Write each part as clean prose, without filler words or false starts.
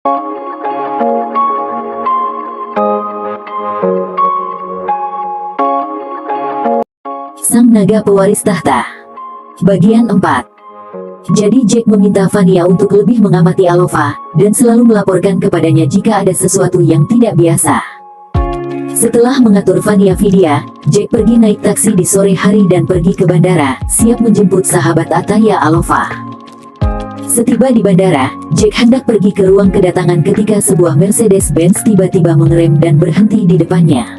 Sang Naga Pewaris Tahta. Bagian 4. Jadi Jack meminta Vania untuk lebih mengamati Alova, dan selalu melaporkan kepadanya jika ada sesuatu yang tidak biasa. Setelah mengatur Vania Vidya, Jack pergi naik taksi di sore hari dan pergi ke bandara, siap menjemput sahabat Ataya Alova. Setiba di bandara, Jack hendak pergi ke ruang kedatangan ketika sebuah Mercedes-Benz tiba-tiba mengerem dan berhenti di depannya.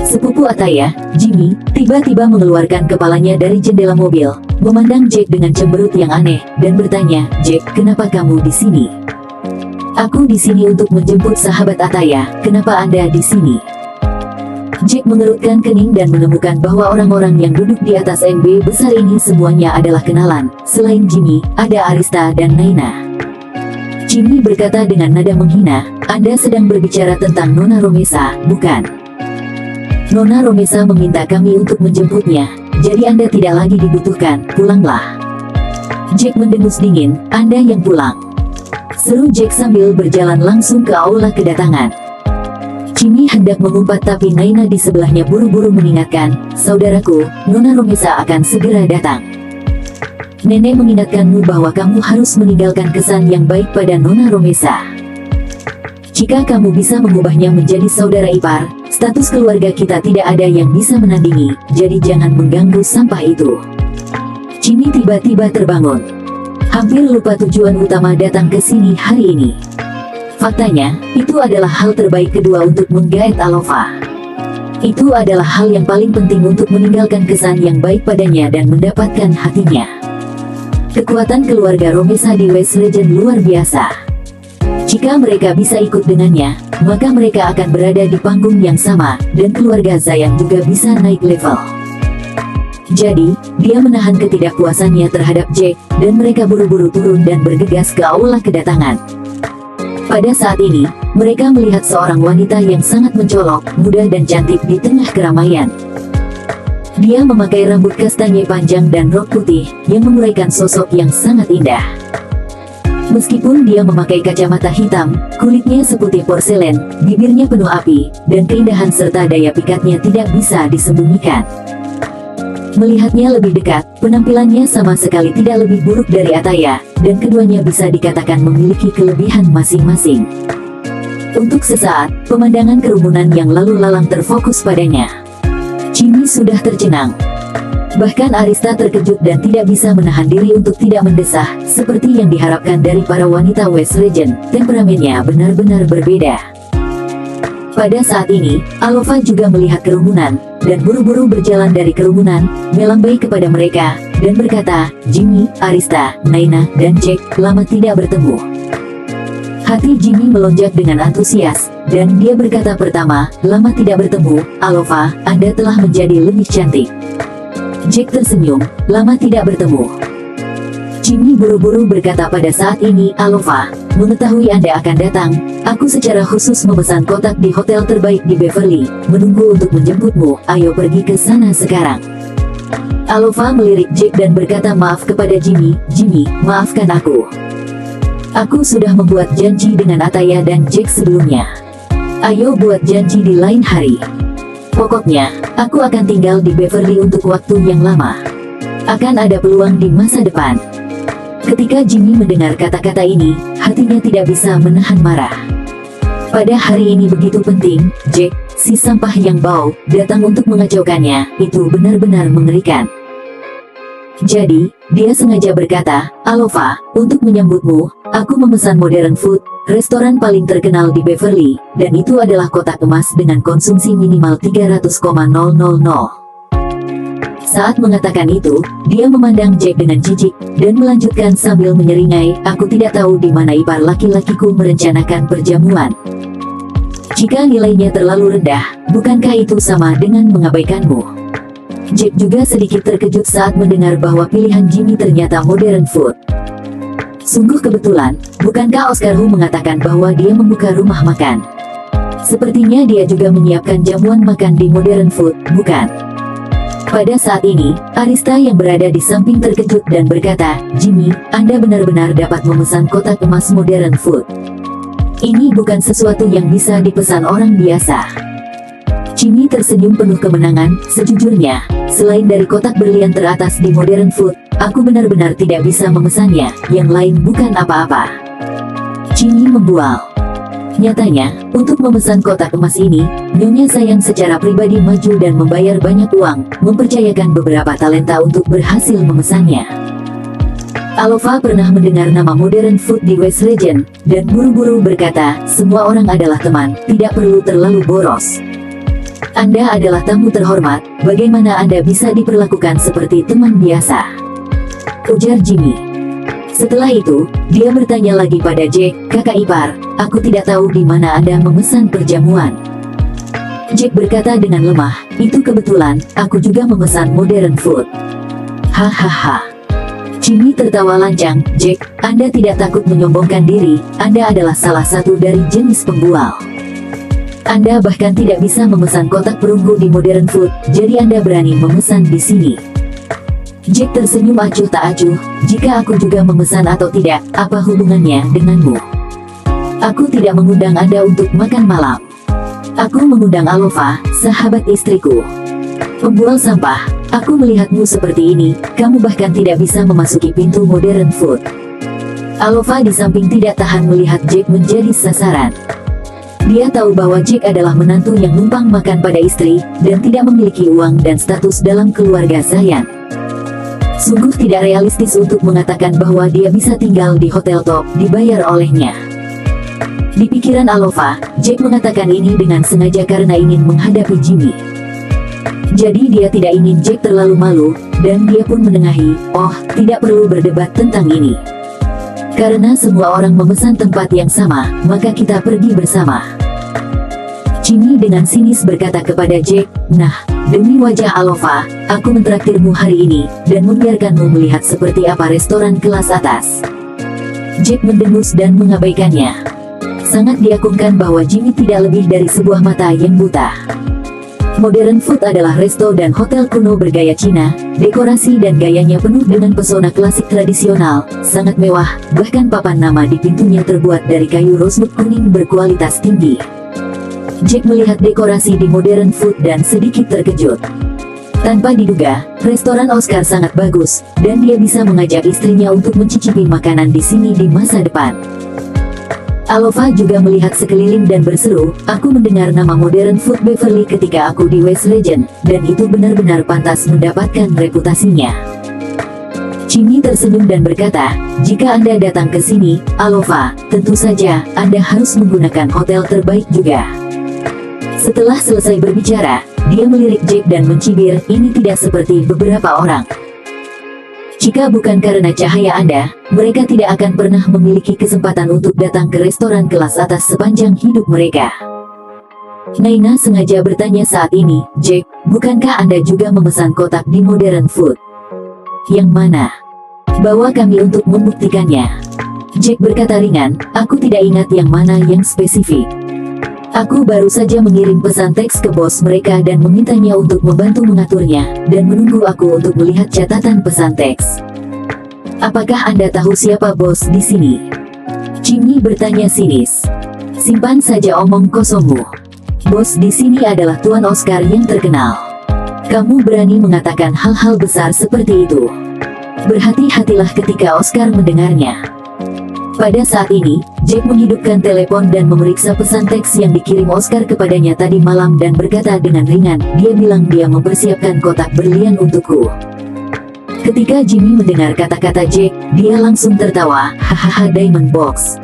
Sepupu Ataya, Jimmy, tiba-tiba mengeluarkan kepalanya dari jendela mobil, memandang Jack dengan cemberut yang aneh, dan bertanya, "Jack, kenapa kamu di sini?" "Aku di sini untuk menjemput sahabat Ataya, kenapa Anda di sini?" Jack mengerutkan kening dan menemukan bahwa orang-orang yang duduk di atas MB besar ini semuanya adalah kenalan. Selain Jimmy, ada Arista dan Naina. Jimmy berkata dengan nada menghina, "Anda sedang berbicara tentang Nona Romesa, bukan? Nona Romesa meminta kami untuk menjemputnya, jadi Anda tidak lagi dibutuhkan, pulanglah." Jack mendengus dingin, "Anda yang pulang," seru Jack sambil berjalan langsung ke aula kedatangan. Jimmy hendak mengumpat tapi Naina di sebelahnya buru-buru mengingatkan, "Saudaraku, Nona Romesa akan segera datang. Nenek mengingatkanmu bahwa kamu harus meninggalkan kesan yang baik pada Nona Romesa. Jika kamu bisa mengubahnya menjadi saudara ipar, status keluarga kita tidak ada yang bisa menandingi, jadi jangan mengganggu sampah itu." Jimmy tiba-tiba terbangun. Hampir lupa tujuan utama datang ke sini hari ini. Faktanya, itu adalah hal terbaik kedua untuk menggaet Alova. Itu adalah hal yang paling penting untuk meninggalkan kesan yang baik padanya dan mendapatkan hatinya. Kekuatan keluarga Romesa di West Legend luar biasa. Jika mereka bisa ikut dengannya, maka mereka akan berada di panggung yang sama, dan keluarga Zayan juga bisa naik level. Jadi, dia menahan ketidakpuasannya terhadap Jack, dan mereka buru-buru turun dan bergegas ke aula kedatangan. Pada saat ini, mereka melihat seorang wanita yang sangat mencolok, muda dan cantik di tengah keramaian. Dia memakai rambut kastanye panjang dan rok putih, yang menguraikan sosok yang sangat indah. Meskipun dia memakai kacamata hitam, kulitnya seputih porselen, bibirnya penuh api, dan keindahan serta daya pikatnya tidak bisa disembunyikan. Melihatnya lebih dekat, penampilannya sama sekali tidak lebih buruk dari Ataya, dan keduanya bisa dikatakan memiliki kelebihan masing-masing. Untuk sesaat, pemandangan kerumunan yang lalu lalang terfokus padanya. Jimmy sudah tercengang. Bahkan Arista terkejut dan tidak bisa menahan diri untuk tidak mendesah, seperti yang diharapkan dari para wanita West Legend. Temperamennya benar-benar berbeda. Pada saat ini, Alova juga melihat kerumunan, dan buru-buru berjalan dari kerumunan, melambai kepada mereka, dan berkata, "Jimmy, Arista, Naina, dan Jack, lama tidak bertemu." Hati Jimmy melonjak dengan antusias, dan dia berkata pertama, "Lama tidak bertemu, Alova, Anda telah menjadi lebih cantik." Jack tersenyum, "Lama tidak bertemu." Jimmy buru-buru berkata pada saat ini, "Alova, mengetahui Anda akan datang, aku secara khusus memesan kotak di hotel terbaik di Beverly, menunggu untuk menjemputmu, ayo pergi ke sana sekarang." Alova melirik Jack dan berkata maaf kepada Jimmy, "Jimmy, maafkan aku. Aku sudah membuat janji dengan Ataya dan Jack sebelumnya. Ayo buat janji di lain hari. Pokoknya, aku akan tinggal di Beverly untuk waktu yang lama. Akan ada peluang di masa depan." Ketika Jimmy mendengar kata-kata ini, hatinya tidak bisa menahan marah. Pada hari ini begitu penting, Jack, si sampah yang bau, datang untuk mengacaukannya, itu benar-benar mengerikan. Jadi, dia sengaja berkata, "Alova, untuk menyambutmu, aku memesan Modern Food, restoran paling terkenal di Beverly, dan itu adalah kotak emas dengan konsumsi minimal 300,000. Saat mengatakan itu, dia memandang Jack dengan jijik, dan melanjutkan sambil menyeringai, "Aku tidak tahu di mana ipar laki-lakiku merencanakan perjamuan. Jika nilainya terlalu rendah, bukankah itu sama dengan mengabaikanmu?" Jack juga sedikit terkejut saat mendengar bahwa pilihan Jimmy ternyata Modern Food. Sungguh kebetulan, bukankah Oscar Hu mengatakan bahwa dia membuka rumah makan? Sepertinya dia juga menyiapkan jamuan makan di Modern Food, bukan? Pada saat ini, Arista yang berada di samping terkejut dan berkata, "Jimmy, Anda benar-benar dapat memesan kotak emas Modern Food." Ini bukan sesuatu yang bisa dipesan orang biasa. Jimmy tersenyum penuh kemenangan. Sejujurnya, selain dari kotak berlian teratas di Modern Food, aku benar-benar tidak bisa memesannya. Yang lain bukan apa-apa. Jimmy membual. Nyatanya, untuk memesan kotak emas ini, Nyonya Sayang secara pribadi maju dan membayar banyak uang, mempercayakan beberapa talenta untuk berhasil memesannya. Alova pernah mendengar nama Modern Food di West Region, dan buru-buru berkata, semua orang adalah teman, tidak perlu terlalu boros. Anda adalah tamu terhormat, bagaimana Anda bisa diperlakukan seperti teman biasa? Ujar Jimmy. Setelah itu, dia bertanya lagi pada Jack, kakak ipar, aku tidak tahu di mana Anda memesan perjamuan. Jack berkata dengan lemah, itu kebetulan, aku juga memesan Modern Food. Hahaha. Jimmy tertawa lancang, Jack, Anda tidak takut menyombongkan diri, Anda adalah salah satu dari jenis pembual. Anda bahkan tidak bisa memesan kotak perunggu di Modern Food, jadi Anda berani memesan di sini. Jack tersenyum acuh tak acuh, jika aku juga memesan atau tidak, apa hubungannya denganmu? Aku tidak mengundang Anda untuk makan malam. Aku mengundang Alova, sahabat istriku. Pembual sampah, aku melihatmu seperti ini, kamu bahkan tidak bisa memasuki pintu Modern Food. Alova di samping tidak tahan melihat Jack menjadi sasaran. Dia tahu bahwa Jack adalah menantu yang numpang makan pada istri, dan tidak memiliki uang dan status dalam keluarga Zayan. Sungguh tidak realistis untuk mengatakan bahwa dia bisa tinggal di hotel top, dibayar olehnya. Di pikiran Alova, Jack mengatakan ini dengan sengaja karena ingin menghadapi Jimmy. Jadi dia tidak ingin Jack terlalu malu, dan dia pun menengahi, oh, tidak perlu berdebat tentang ini. Karena semua orang memesan tempat yang sama, maka kita pergi bersama. Jimmy dengan sinis berkata kepada Jack, nah, demi wajah Alova, aku mentraktirmu hari ini, dan membiarkanmu melihat seperti apa restoran kelas atas. Jack mendengus dan mengabaikannya. Sangat diagumkan bahwa Jimmy tidak lebih dari sebuah mata yang buta. Modern Food adalah resto dan hotel kuno bergaya Cina, dekorasi dan gayanya penuh dengan pesona klasik tradisional, sangat mewah, bahkan papan nama di pintunya terbuat dari kayu rosewood kuning berkualitas tinggi. Jack melihat dekorasi di Modern Food dan sedikit terkejut. Tanpa diduga, restoran Oscar sangat bagus, dan dia bisa mengajak istrinya untuk mencicipi makanan di sini di masa depan. Alova juga melihat sekeliling dan berseru, aku mendengar nama Modern Food Beverly ketika aku di West Region, dan itu benar-benar pantas mendapatkan reputasinya. Jimmy tersenyum dan berkata, jika Anda datang ke sini, Alova, tentu saja, Anda harus menggunakan hotel terbaik juga. Setelah selesai berbicara, dia melirik Jack dan mencibir, ini tidak seperti beberapa orang. Jika bukan karena cahaya Anda, mereka tidak akan pernah memiliki kesempatan untuk datang ke restoran kelas atas sepanjang hidup mereka. Naina sengaja bertanya saat ini, Jack, bukankah Anda juga memesan kotak di Modern Food? Yang mana? Bawa kami untuk membuktikannya. Jack berkata ringan, aku tidak ingat yang mana yang spesifik. Aku baru saja mengirim pesan teks ke bos mereka dan memintanya untuk membantu mengaturnya, dan menunggu aku untuk melihat catatan pesan teks. Apakah Anda tahu siapa bos di sini? Jimmy bertanya sinis. Simpan saja omong kosongmu. Bos di sini adalah Tuan Oscar yang terkenal. Kamu berani mengatakan hal-hal besar seperti itu. Berhati-hatilah ketika Oscar mendengarnya. Pada saat ini, Jack menghidupkan telepon dan memeriksa pesan teks yang dikirim Oscar kepadanya tadi malam dan berkata dengan ringan, dia bilang dia mempersiapkan kotak berlian untukku. Ketika Jimmy mendengar kata-kata Jack, dia langsung tertawa, hahaha Diamond Box.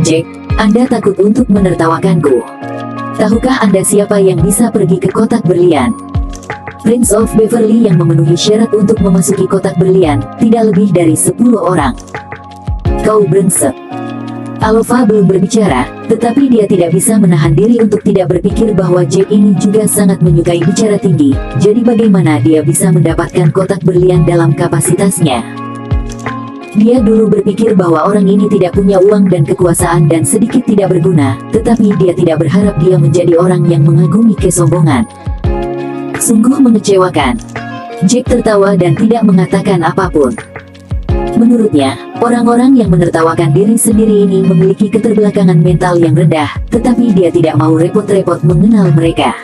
Jack, Anda takut untuk menertawakanku. Tahukah Anda siapa yang bisa pergi ke kotak berlian? Prince of Beverly yang memenuhi syarat untuk memasuki kotak berlian, tidak lebih dari 10 orang. Kau brengsek. Alova belum berbicara, tetapi dia tidak bisa menahan diri untuk tidak berpikir bahwa Jack ini juga sangat menyukai bicara tinggi, jadi bagaimana dia bisa mendapatkan kotak berlian dalam kapasitasnya. Dia dulu berpikir bahwa orang ini tidak punya uang dan kekuasaan dan sedikit tidak berguna, tetapi dia tidak berharap dia menjadi orang yang mengagumi kesombongan. Sungguh mengecewakan. Jack tertawa dan tidak mengatakan apapun. Menurutnya, orang-orang yang menertawakan diri sendiri ini memiliki keterbelakangan mental yang rendah, tetapi dia tidak mau repot-repot mengenal mereka.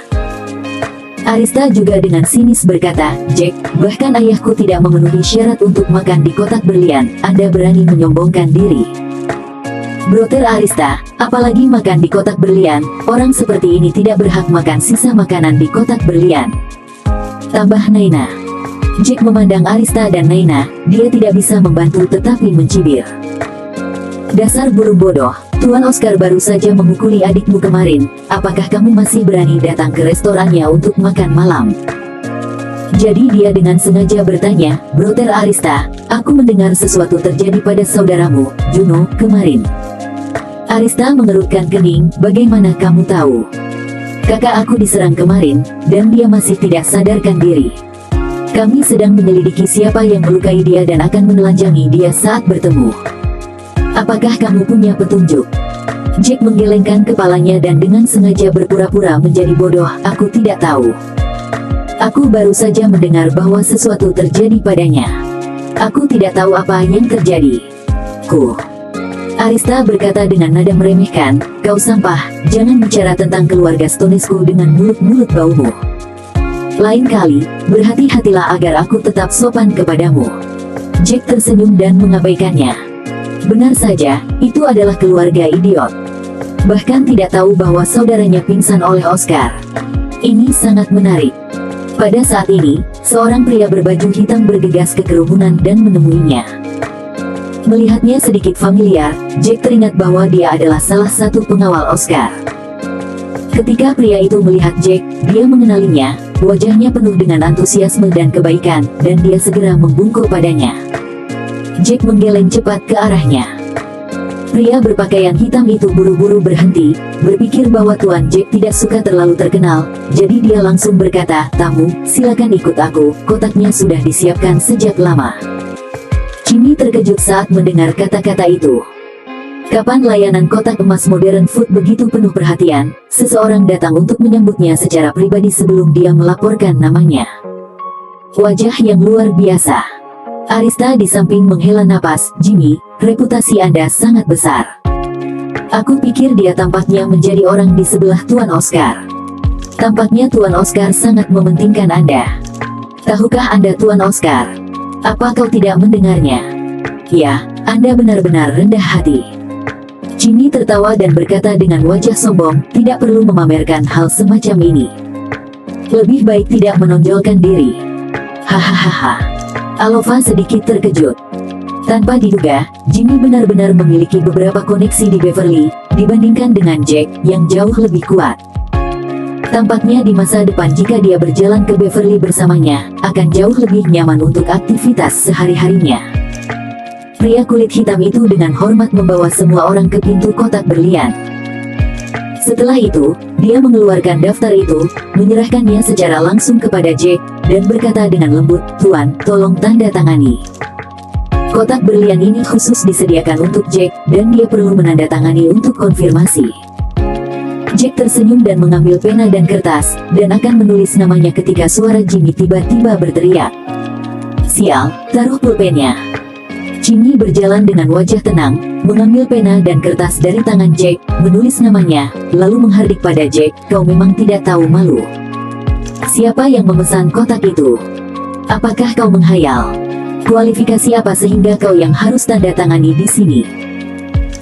Arista juga dengan sinis berkata, "Jack, bahkan ayahku tidak memenuhi syarat untuk makan di kotak berlian, Anda berani menyombongkan diri." Broter Arista, apalagi makan di kotak berlian, orang seperti ini tidak berhak makan sisa makanan di kotak berlian. Tambah Naina. Jack memandang Arista dan Naina, dia tidak bisa membantu tetapi mencibir. "Dasar burung bodoh, Tuan Oscar baru saja memukuli adikmu kemarin, apakah kamu masih berani datang ke restorannya untuk makan malam?" Jadi dia dengan sengaja bertanya, "Broter Arista, aku mendengar sesuatu terjadi pada saudaramu, Juno, kemarin." Arista mengerutkan kening, "Bagaimana kamu tahu?" "Kakak aku diserang kemarin, dan dia masih tidak sadarkan diri. Kami sedang menyelidiki siapa yang melukai dia dan akan menelanjangi dia saat bertemu. Apakah kamu punya petunjuk?" Jack menggelengkan kepalanya dan dengan sengaja berpura-pura menjadi bodoh, "Aku tidak tahu. Aku baru saja mendengar bahwa sesuatu terjadi padanya. Aku tidak tahu apa yang terjadi." Arista berkata dengan nada meremehkan, "Kau sampah, jangan bicara tentang keluarga Stonescu dengan mulut-mulut baumu. Lain kali, berhati-hatilah agar aku tetap sopan kepadamu." Jack tersenyum dan mengabaikannya. Benar saja, itu adalah keluarga idiot. Bahkan tidak tahu bahwa saudaranya pingsan oleh Oscar. Ini sangat menarik. Pada saat ini, seorang pria berbaju hitam bergegas ke kerumunan dan menemuinya. Melihatnya sedikit familiar, Jack teringat bahwa dia adalah salah satu pengawal Oscar. Ketika pria itu melihat Jack, dia mengenalinya, wajahnya penuh dengan antusiasme dan kebaikan, dan dia segera membungkuk padanya. Jack menggeleng cepat ke arahnya. Pria berpakaian hitam itu buru-buru berhenti, berpikir bahwa Tuan Jack tidak suka terlalu terkenal, jadi dia langsung berkata, "Tamu, silakan ikut aku, kotaknya sudah disiapkan sejak lama." Jimmy terkejut saat mendengar kata-kata itu. Kapan layanan kotak emas modern food begitu penuh perhatian, seseorang datang untuk menyambutnya secara pribadi sebelum dia melaporkan namanya. Wajah yang luar biasa. Arista di samping menghela napas, "Jimmy, reputasi Anda sangat besar. Aku pikir dia tampaknya menjadi orang di sebelah Tuan Oscar. Tampaknya Tuan Oscar sangat mementingkan Anda. Tahukah Anda Tuan Oscar? Apa kau tidak mendengarnya? Ya, Anda benar-benar rendah hati." Jimmy tertawa dan berkata dengan wajah sombong, "Tidak perlu memamerkan hal semacam ini. Lebih baik tidak menonjolkan diri." Hahaha. Alova sedikit terkejut. Tanpa diduga, Jimmy benar-benar memiliki beberapa koneksi di Beverly, dibandingkan dengan Jack, yang jauh lebih kuat. Tampaknya di masa depan jika dia berjalan ke Beverly bersamanya, akan jauh lebih nyaman untuk aktivitas sehari-harinya. Pria kulit hitam itu dengan hormat membawa semua orang ke pintu kotak berlian. Setelah itu, dia mengeluarkan daftar itu, menyerahkannya secara langsung kepada Jack, dan berkata dengan lembut, "Tuan, tolong tanda tangani. Kotak berlian ini khusus disediakan untuk Jack, dan dia perlu menandatangani untuk konfirmasi." Jack tersenyum dan mengambil pena dan kertas, dan akan menulis namanya ketika suara Jimmy tiba-tiba berteriak, "Sial, taruh pulpennya." Jimmy berjalan dengan wajah tenang, mengambil pena dan kertas dari tangan Jack, menulis namanya, lalu menghardik pada Jack, "Kau memang tidak tahu malu. Siapa yang memesan kotak itu? Apakah kau menghayal? Kualifikasi apa sehingga kau yang harus tanda tangani di sini?"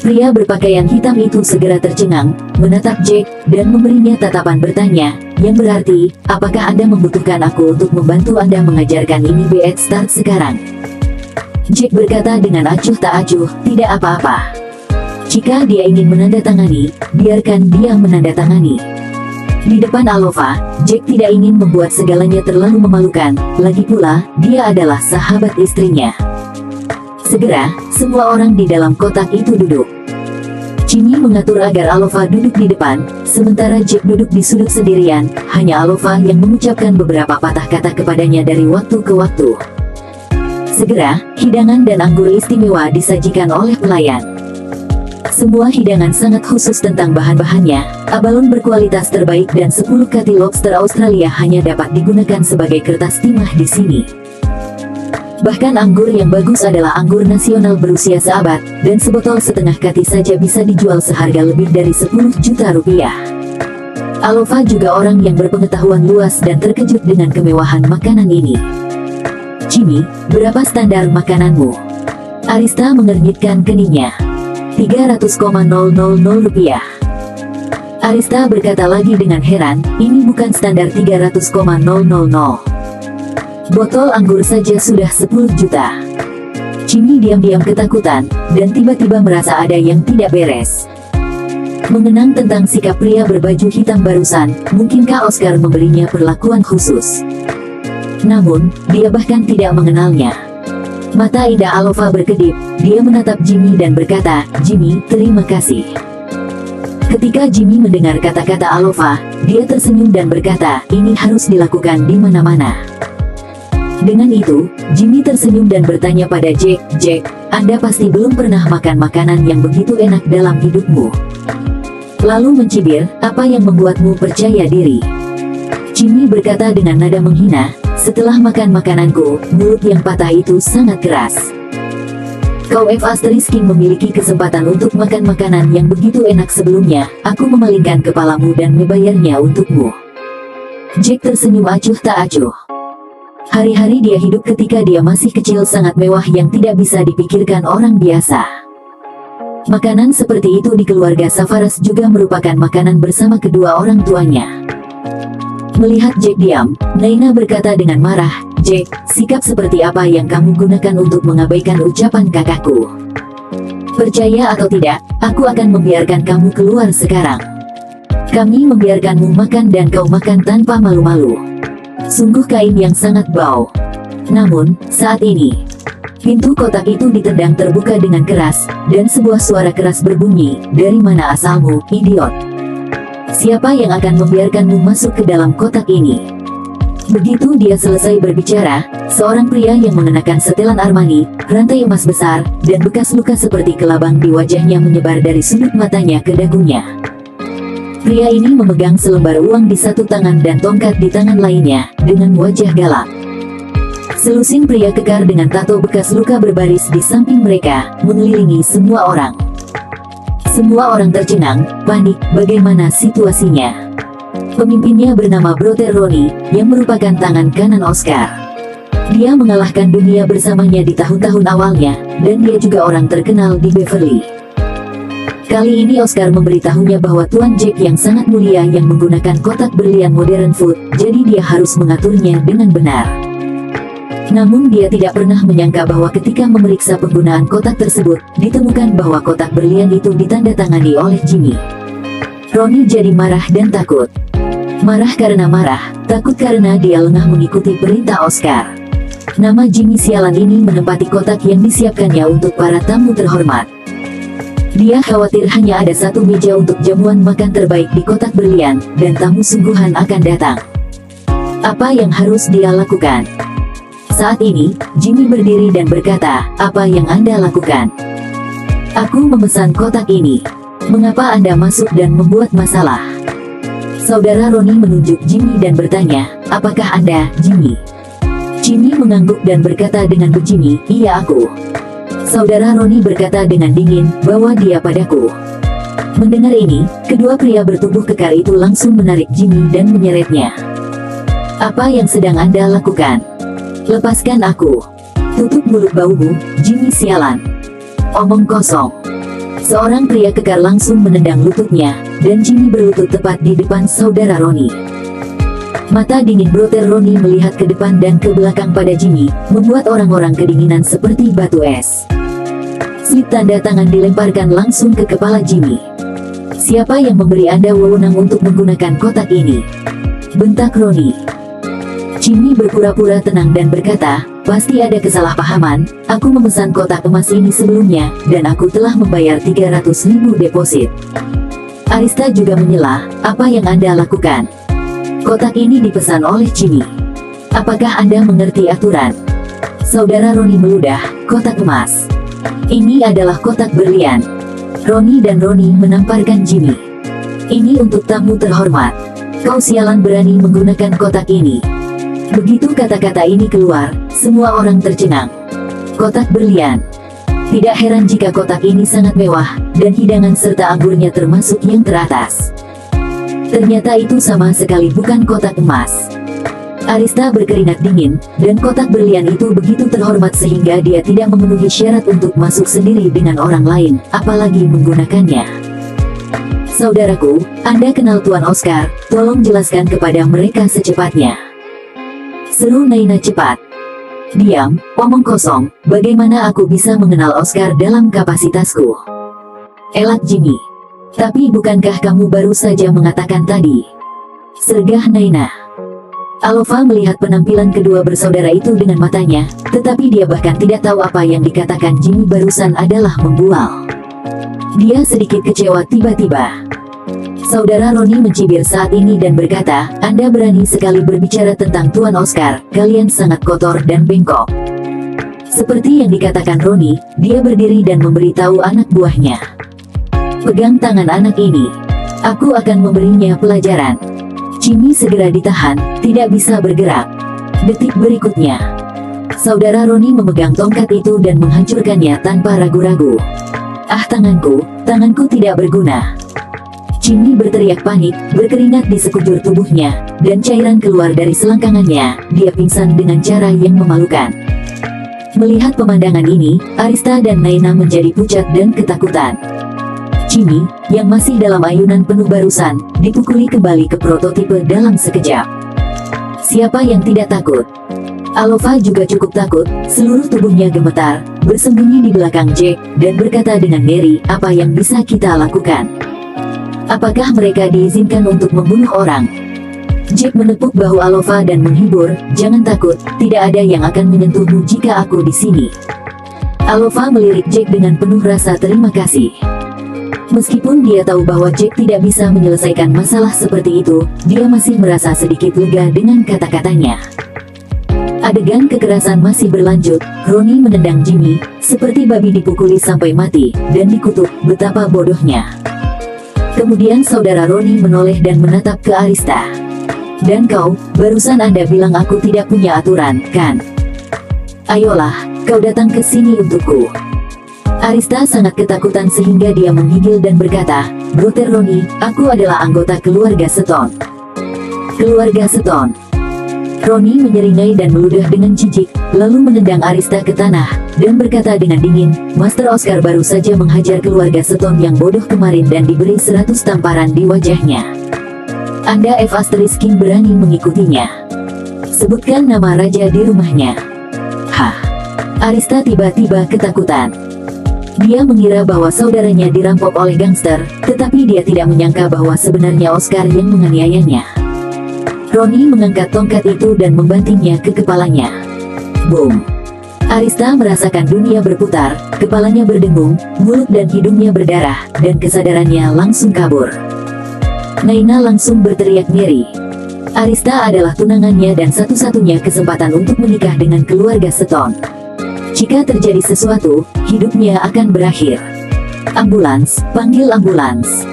Pria berpakaian hitam itu segera tercengang, menatap Jack, dan memberinya tatapan bertanya, yang berarti, "Apakah Anda membutuhkan aku untuk membantu Anda mengajarkan ini Beat Start sekarang?" Jack berkata dengan acuh tak acuh, "Tidak apa-apa. Jika dia ingin menandatangani, biarkan dia menandatangani." Di depan Alova, Jack tidak ingin membuat segalanya terlalu memalukan, lagi pula, dia adalah sahabat istrinya. Segera, semua orang di dalam kotak itu duduk. Jimmy mengatur agar Alova duduk di depan, sementara Jack duduk di sudut sendirian, hanya Alova yang mengucapkan beberapa patah kata kepadanya dari waktu ke waktu. Segera, hidangan dan anggur istimewa disajikan oleh pelayan. Semua hidangan sangat khusus tentang bahan-bahannya, abalon berkualitas terbaik dan 10 kati lobster Australia hanya dapat digunakan sebagai kertas timah di sini. Bahkan anggur yang bagus adalah anggur nasional berusia seabad, dan sebotol setengah kati saja bisa dijual seharga lebih dari 10 juta rupiah. Alova juga orang yang berpengetahuan luas dan terkejut dengan kemewahan makanan ini. Jimmy, berapa standar makananmu? Arista mengernyitkan keningnya. 300,000 rupiah. Arista berkata lagi dengan heran, ini bukan standar 300,000. Botol anggur saja sudah 10 juta. Jimmy diam-diam ketakutan, dan tiba-tiba merasa ada yang tidak beres. Mengenang tentang sikap pria berbaju hitam barusan, mungkinkah Oscar memberinya perlakuan khusus? Namun, dia bahkan tidak mengenalnya. Mata Ida Alova berkedip, dia menatap Jimmy dan berkata, Jimmy, terima kasih. Ketika Jimmy mendengar kata-kata Alova, dia tersenyum dan berkata, ini harus dilakukan di mana-mana. Dengan itu, Jimmy tersenyum dan bertanya pada Jack, Jack, Anda pasti belum pernah makan makanan yang begitu enak dalam hidupmu. Lalu mencibir, apa yang membuatmu percaya diri? Jimmy berkata dengan nada menghina, setelah makan makananku, mulut yang patah itu sangat keras. Kau King memiliki kesempatan untuk makan makanan yang begitu enak sebelumnya, aku memalingkan kepalamu dan membayarnya untukmu. Jack tersenyum acuh tak acuh. Hari-hari dia hidup ketika dia masih kecil sangat mewah yang tidak bisa dipikirkan orang biasa. Makanan seperti itu di keluarga Savaras juga merupakan makanan bersama kedua orang tuanya. Melihat Jack diam, Naina berkata dengan marah, Jack, sikap seperti apa yang kamu gunakan untuk mengabaikan ucapan kakakku? Percaya atau tidak, aku akan membiarkan kamu keluar sekarang. Kami membiarkanmu makan dan kau makan tanpa malu-malu. Sungguh kain yang sangat bau. Namun, saat ini, pintu kotak itu ditendang terbuka dengan keras, dan sebuah suara keras berbunyi, dari mana asalmu, idiot? Siapa yang akan membiarkanmu masuk ke dalam kotak ini? Begitu dia selesai berbicara, seorang pria yang mengenakan setelan Armani, rantai emas besar, dan bekas luka seperti kelabang di wajahnya menyebar dari sudut matanya ke dagunya. Pria ini memegang selembar uang di satu tangan dan tongkat di tangan lainnya, dengan wajah galak. Selusin pria kekar dengan tato bekas luka berbaris di samping mereka, mengelilingi semua orang. Semua orang tercengang, panik, bagaimana situasinya? Pemimpinnya bernama Brother Ronnie, yang merupakan tangan kanan Oscar. Dia mengalahkan dunia bersamanya di tahun-tahun awalnya, dan dia juga orang terkenal di Beverly. Kali ini Oscar memberitahunya bahwa Tuan Jack yang sangat mulia yang menggunakan kotak berlian modern food, jadi dia harus mengaturnya dengan benar. Namun dia tidak pernah menyangka bahwa ketika memeriksa penggunaan kotak tersebut, ditemukan bahwa kotak berlian itu ditandatangani oleh Jimmy. Ronnie jadi marah dan takut. Marah karena marah, takut karena dia lengah mengikuti perintah Oscar. Nama Jimmy sialan ini menempati kotak yang disiapkannya untuk para tamu terhormat. Dia khawatir hanya ada satu meja untuk jamuan makan terbaik di kotak berlian, dan tamu sungguhan akan datang. Apa yang harus dia lakukan? Saat ini, Jimmy berdiri dan berkata, apa yang Anda lakukan? Aku memesan kotak ini. Mengapa Anda masuk dan membuat masalah? Saudara Ronnie menunjuk Jimmy dan bertanya, apakah Anda, Jimmy? Jimmy mengangguk dan berkata dengan bejimi, iya aku. Saudara Ronnie berkata dengan dingin, bawa dia padaku. Mendengar ini, kedua pria bertubuh kekar itu langsung menarik Jimmy dan menyeretnya. Apa yang sedang Anda lakukan? Lepaskan aku. Tutup mulut baumu, Jimmy sialan. Omong kosong. Seorang pria kekar langsung menendang lututnya, dan Jimmy berlutut tepat di depan saudara Ronnie. Mata dingin Brother Ronnie melihat ke depan dan ke belakang pada Jimmy, membuat orang-orang kedinginan seperti batu es. Slip tanda tangan dilemparkan langsung ke kepala Jimmy. Siapa yang memberi Anda wewenang untuk menggunakan kotak ini? Bentak Ronnie. Jimmy berpura-pura tenang dan berkata, pasti ada kesalahpahaman, aku memesan kotak emas ini sebelumnya, dan aku telah membayar 300.000 deposit. Arista juga menyela, apa yang Anda lakukan? Kotak ini dipesan oleh Jimmy. Apakah Anda mengerti aturan? Saudara Ronnie meludah, kotak emas. Ini adalah kotak berlian. Ronnie dan Ronnie menamparkan Jimmy. Ini untuk tamu terhormat. Kau sialan berani menggunakan kotak ini. Begitu kata-kata ini keluar, semua orang tercengang. Kotak berlian. Tidak heran jika kotak ini sangat mewah, dan hidangan serta anggurnya termasuk yang teratas. Ternyata itu sama sekali bukan kotak emas. Arista berkeringat dingin, dan kotak berlian itu begitu terhormat sehingga dia tidak memenuhi syarat untuk masuk sendiri dengan orang lain, apalagi menggunakannya. Saudaraku, Anda kenal Tuan Oscar, tolong jelaskan kepada mereka secepatnya. Seru Naina cepat. Diam, omong kosong, bagaimana aku bisa mengenal Oscar dalam kapasitasku? Elak Jimmy. Tapi bukankah kamu baru saja mengatakan tadi? Sergah Naina. Alova melihat penampilan kedua bersaudara itu dengan matanya, tetapi dia bahkan tidak tahu apa yang dikatakan Jimmy barusan adalah membual. Dia sedikit kecewa tiba-tiba. Saudara Roni mencibir saat ini dan berkata, Anda berani sekali berbicara tentang Tuan Oscar, kalian sangat kotor dan bengkok. Seperti yang dikatakan Roni, dia berdiri dan memberitahu anak buahnya. Pegang tangan anak ini. Aku akan memberinya pelajaran. Jimmy segera ditahan, tidak bisa bergerak. Detik berikutnya, saudara Roni memegang tongkat itu dan menghancurkannya tanpa ragu-ragu. Ah tanganku tidak berguna. Jimmy berteriak panik, berkeringat di sekujur tubuhnya, dan cairan keluar dari selangkangannya. Dia pingsan dengan cara yang memalukan. Melihat pemandangan ini, Arista dan Naina menjadi pucat dan ketakutan. Jimmy, yang masih dalam ayunan penuh barusan, dipukuli kembali ke prototipe dalam sekejap. Siapa yang tidak takut? Alova juga cukup takut, seluruh tubuhnya gemetar, bersembunyi di belakang Jack, dan berkata dengan ngeri, apa yang bisa kita lakukan? Apakah mereka diizinkan untuk membunuh orang? Jack menepuk bahu Alova dan menghibur, jangan takut, tidak ada yang akan menyentuhmu jika aku di sini. Alova melirik Jack dengan penuh rasa terima kasih. Meskipun dia tahu bahwa Jack tidak bisa menyelesaikan masalah seperti itu, dia masih merasa sedikit lega dengan kata-katanya. Adegan kekerasan masih berlanjut, Roni menendang Jimmy, seperti babi dipukuli sampai mati, dan dikutuk, betapa bodohnya. Kemudian saudara Roni menoleh dan menatap ke Arista. Dan kau, barusan Anda bilang aku tidak punya aturan, kan? Ayolah, kau datang ke sini untukku. Arista sangat ketakutan sehingga dia menggigil dan berkata, Brother Roni, aku adalah anggota keluarga Stone. Keluarga Stone. Roni menyeringai dan meludah dengan jijik, lalu menendang Arista ke tanah, dan berkata dengan dingin, Master Oscar baru saja menghajar keluarga Stone yang bodoh kemarin dan diberi 100 tamparan di wajahnya. Anda F. King berani mengikutinya. Sebutkan nama raja di rumahnya. Hah? Arista tiba-tiba ketakutan. Dia mengira bahwa saudaranya dirampok oleh gangster, tetapi dia tidak menyangka bahwa sebenarnya Oscar yang menganiayanya. Roni mengangkat tongkat itu dan membantingnya ke kepalanya. Boom! Arista merasakan dunia berputar, kepalanya berdengung, mulut dan hidungnya berdarah, dan kesadarannya langsung kabur. Naina langsung berteriak ngeri. Arista adalah tunangannya dan satu-satunya kesempatan untuk menikah dengan keluarga Stone. Jika terjadi sesuatu, hidupnya akan berakhir. Ambulans, panggil ambulans.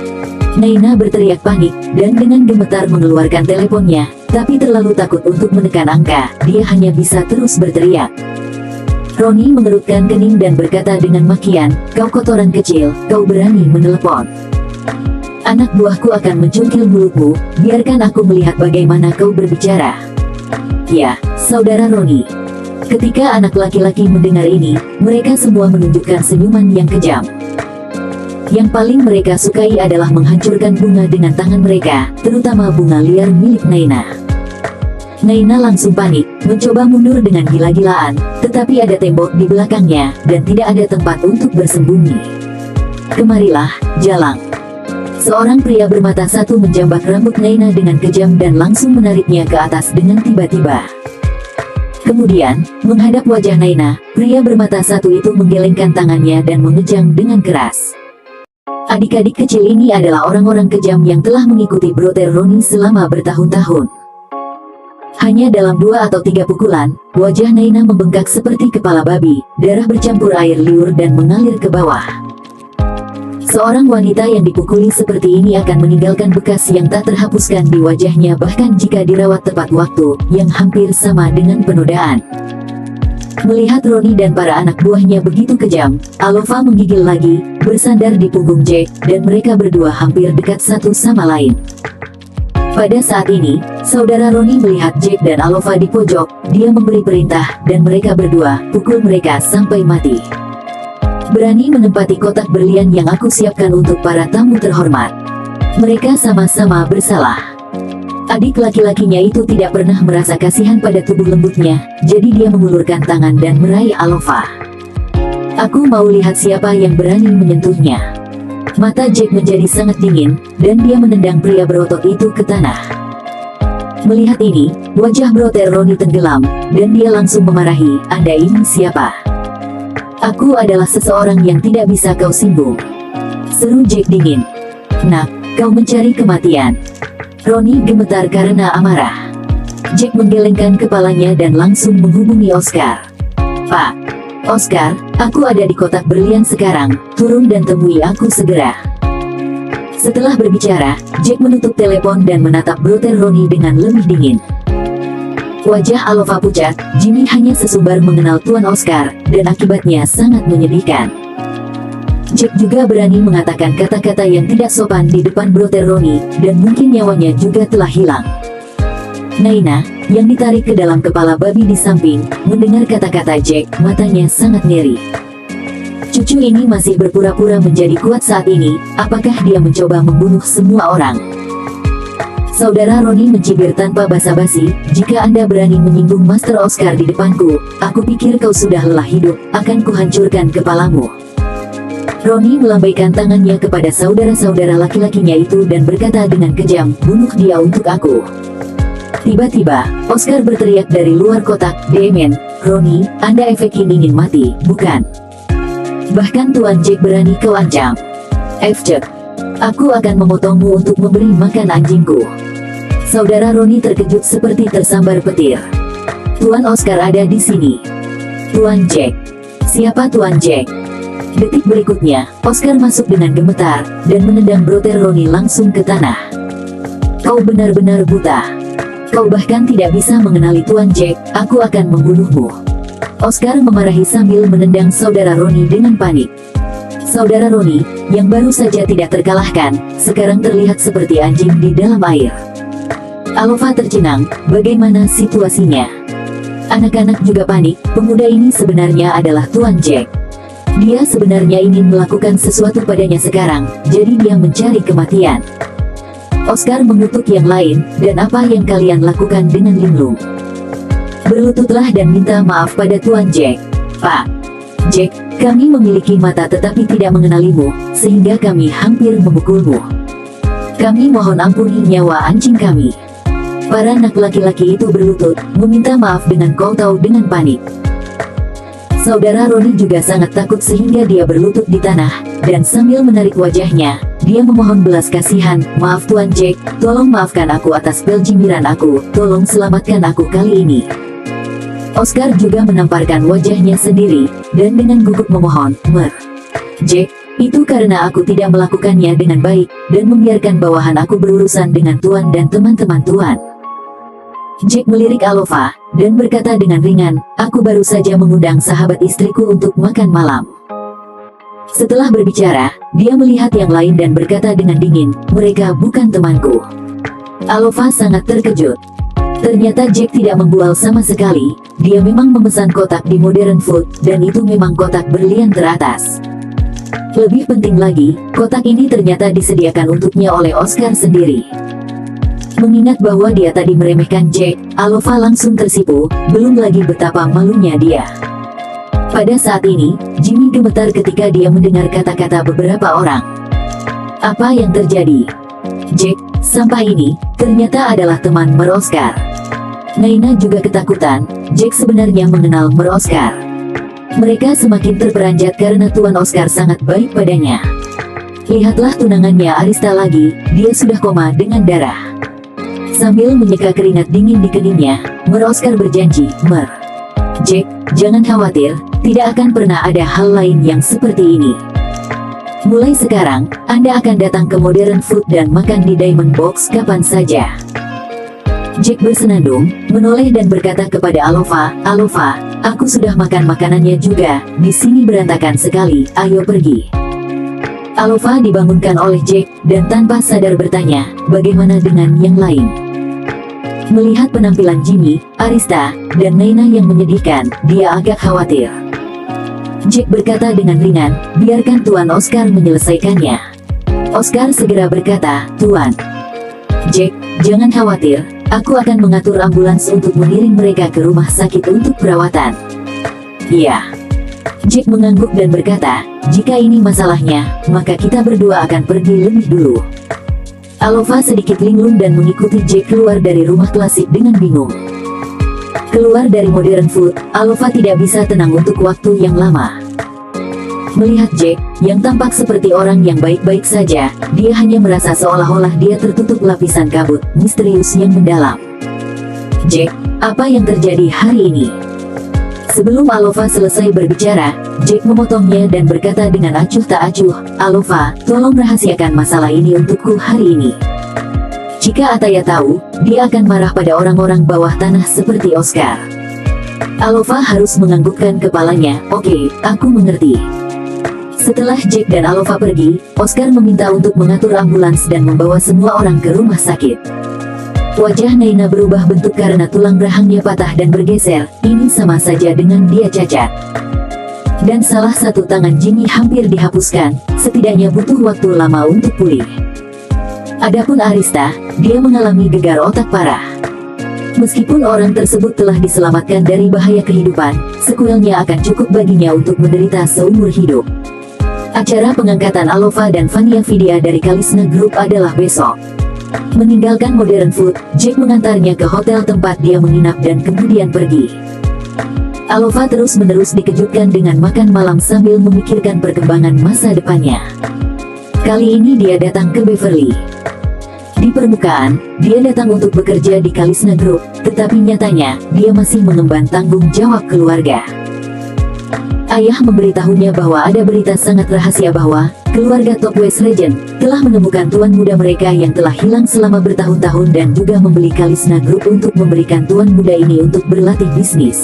Naina berteriak panik, dan dengan gemetar mengeluarkan teleponnya, tapi terlalu takut untuk menekan angka, dia hanya bisa terus berteriak. Roni mengerutkan kening dan berkata dengan makian, kau kotoran kecil, kau berani menelepon. Anak buahku akan mencungkil mulutmu, biarkan aku melihat bagaimana kau berbicara. Ya, saudara Roni. Ketika anak laki-laki mendengar ini, mereka semua menunjukkan senyuman yang kejam. Yang paling mereka sukai adalah menghancurkan bunga dengan tangan mereka, terutama bunga liar milik Naina. Naina langsung panik, mencoba mundur dengan gila-gilaan, tetapi ada tembok di belakangnya, dan tidak ada tempat untuk bersembunyi. Kemarilah, Jalang. Seorang pria bermata satu menjambak rambut Naina dengan kejam dan langsung menariknya ke atas dengan tiba-tiba. Kemudian, menghadap wajah Naina, pria bermata satu itu menggelengkan tangannya dan mengejang dengan keras. Adik-adik kecil ini adalah orang-orang kejam yang telah mengikuti Brother Roni selama bertahun-tahun. Hanya dalam 2 atau 3 pukulan, wajah Naina membengkak seperti kepala babi, darah bercampur air liur dan mengalir ke bawah. Seorang wanita yang dipukuli seperti ini akan meninggalkan bekas yang tak terhapuskan di wajahnya bahkan jika dirawat tepat waktu, yang hampir sama dengan penodaan. Melihat Roni dan para anak buahnya begitu kejam, Alova menggigil lagi, bersandar di punggung Jack, dan mereka berdua hampir dekat satu sama lain. Pada saat ini, saudara Roni melihat Jack dan Alova di pojok, dia memberi perintah, dan mereka berdua, pukul mereka sampai mati. Berani menempati kotak berlian yang aku siapkan untuk para tamu terhormat. Mereka sama-sama bersalah. Adik laki-lakinya itu tidak pernah merasa kasihan pada tubuh lembutnya, jadi dia mengulurkan tangan dan meraih Alova. Aku mau lihat siapa yang berani menyentuhnya. Mata Jack menjadi sangat dingin, dan dia menendang pria berotot itu ke tanah. Melihat ini, wajah broter Roni tenggelam, dan dia langsung memarahi, "Anda ini siapa?" "Aku adalah seseorang yang tidak bisa kau singgung," seru Jack dingin. "Nak, kau mencari kematian." Roni gemetar karena amarah. Jack menggelengkan kepalanya dan langsung menghubungi Oscar. "Pak Oscar, aku ada di kotak berlian sekarang, turun dan temui aku segera." Setelah berbicara, Jack menutup telepon dan menatap broter Roni dengan lebih dingin. Wajah Alova pucat, Jimmy hanya sesumbar mengenal Tuan Oscar, dan akibatnya sangat menyedihkan. Jack juga berani mengatakan kata-kata yang tidak sopan di depan broter Roni, dan mungkin nyawanya juga telah hilang. Naina, yang ditarik ke dalam kepala babi di samping, mendengar kata-kata Jack, matanya sangat ngeri. Cucu ini masih berpura-pura menjadi kuat saat ini, apakah dia mencoba membunuh semua orang? Saudara Roni mencibir tanpa basa-basi, "Jika Anda berani menyinggung Master Oscar di depanku, aku pikir kau sudah lelah hidup, akan kuhancurkan kepalamu." Roni melambaikan tangannya kepada saudara-saudara laki-lakinya itu dan berkata dengan kejam, "Bunuh dia untuk aku." Tiba-tiba, Oscar berteriak dari luar kotak, "Demen, Roni, Anda efekin ingin mati, bukan? Bahkan Tuan Jack berani kau ancam. Jack, aku akan memotongmu untuk memberi makan anjingku." Saudara Roni terkejut seperti tersambar petir. "Tuan Oscar ada di sini." "Tuan Jack? Siapa Tuan Jack?" Detik berikutnya, Oscar masuk dengan gemetar, dan menendang broter Roni langsung ke tanah. "Kau benar-benar buta. Kau bahkan tidak bisa mengenali Tuan Jack, aku akan membunuhmu." Oscar memarahi sambil menendang saudara Roni dengan panik. Saudara Roni, yang baru saja tidak terkalahkan, sekarang terlihat seperti anjing di dalam air. Alova tercengang, bagaimana situasinya? Anak-anak juga panik, pemuda ini sebenarnya adalah Tuan Jack. Dia sebenarnya ingin melakukan sesuatu padanya sekarang, jadi dia mencari kematian. Oscar mengutuk yang lain, "Dan apa yang kalian lakukan dengan linglung? Berlututlah dan minta maaf pada Tuan Jack." "Pak Jack, kami memiliki mata tetapi tidak mengenalimu, sehingga kami hampir memukulmu. Kami mohon ampuni nyawa anjing kami." Para anak laki-laki itu berlutut, meminta maaf dengan kau-tahu dengan panik. Saudara Roni juga sangat takut sehingga dia berlutut di tanah, dan sambil menarik wajahnya, dia memohon belas kasihan, "Maaf Tuan Jack, tolong maafkan aku atas peljimiran aku, tolong selamatkan aku kali ini." Oscar juga menamparkan wajahnya sendiri, dan dengan gugup memohon, Jack, itu karena aku tidak melakukannya dengan baik, dan membiarkan bawahan aku berurusan dengan Tuan dan teman-teman Tuan." Jack melirik Alova, dan berkata dengan ringan, "Aku baru saja mengundang sahabat istriku untuk makan malam." Setelah berbicara, dia melihat yang lain dan berkata dengan dingin, "Mereka bukan temanku." Alova sangat terkejut. Ternyata Jack tidak membual sama sekali, dia memang memesan kotak di Modern Food, dan itu memang kotak berlian teratas. Lebih penting lagi, kotak ini ternyata disediakan untuknya oleh Oscar sendiri. Mengingat bahwa dia tadi meremehkan Jack, Alova langsung tersipu, belum lagi betapa malunya dia. Pada saat ini, Jimmy gemetar ketika dia mendengar kata-kata beberapa orang. Apa yang terjadi? Jack, sampah ini, ternyata adalah teman Mer Oscar. Naina juga ketakutan, Jack sebenarnya mengenal Mer Oscar. Mereka semakin terperanjat karena Tuan Oscar sangat baik padanya. Lihatlah tunangannya Arista lagi, dia sudah koma dengan darah. Sambil menyeka keringat dingin di keningnya, Mer Oscar berjanji, Jack, jangan khawatir, tidak akan pernah ada hal lain yang seperti ini. Mulai sekarang, Anda akan datang ke Modern Food dan makan di Diamond Box kapan saja. Jack bersenandung, menoleh dan berkata kepada Alova, aku sudah makan makanannya juga, di sini berantakan sekali, ayo pergi. Alova dibangunkan oleh Jack, dan tanpa sadar bertanya, bagaimana dengan yang lain? Melihat penampilan Jimmy, Arista, dan Naina yang menyedihkan, dia agak khawatir. Jack berkata dengan ringan, biarkan Tuan Oscar menyelesaikannya. Oscar segera berkata, Tuan Jack, jangan khawatir, aku akan mengatur ambulans untuk mengiring mereka ke rumah sakit untuk perawatan. Iya. Jack mengangguk dan berkata, jika ini masalahnya, maka kita berdua akan pergi lebih dulu. Alova sedikit linglung dan mengikuti Jack keluar dari rumah klasik dengan bingung. Keluar dari modern food, Alova tidak bisa tenang untuk waktu yang lama. Melihat Jack, yang tampak seperti orang yang baik-baik saja, dia hanya merasa seolah-olah dia tertutup lapisan kabut misterius yang mendalam. Jack, apa yang terjadi hari ini? Sebelum Alova selesai berbicara, Jack memotongnya dan berkata dengan acuh tak acuh, Alova, tolong rahasiakan masalah ini untukku hari ini. Jika Ataya tahu, dia akan marah pada orang-orang bawah tanah seperti Oscar. Alova harus menganggukkan kepalanya, oke, aku mengerti. Setelah Jack dan Alova pergi, Oscar meminta untuk mengatur ambulans dan membawa semua orang ke rumah sakit. Wajah Naina berubah bentuk karena tulang rahangnya patah dan bergeser, ini sama saja dengan dia cacat. Dan salah satu tangan Jimmy hampir dihapuskan, setidaknya butuh waktu lama untuk pulih. Adapun Arista, dia mengalami gegar otak parah. Meskipun orang tersebut telah diselamatkan dari bahaya kehidupan, sekuelnya akan cukup baginya untuk menderita seumur hidup. Acara pengangkatan Alova dan Vania Vidya dari Kalisna Group adalah besok. Meninggalkan modern food, Jack mengantarnya ke hotel tempat dia menginap dan kemudian pergi. Alova terus-menerus dikejutkan dengan makan malam sambil memikirkan perkembangan masa depannya. Kali ini dia datang ke Beverly. Di permukaan, dia datang untuk bekerja di Kalisna Group, tetapi nyatanya, dia masih mengemban tanggung jawab keluarga. Ayah memberitahunya bahwa ada berita sangat rahasia bahwa keluarga Top West Regent telah menemukan tuan muda mereka yang telah hilang selama bertahun-tahun dan juga membeli Kalisna Group untuk memberikan tuan muda ini untuk berlatih bisnis.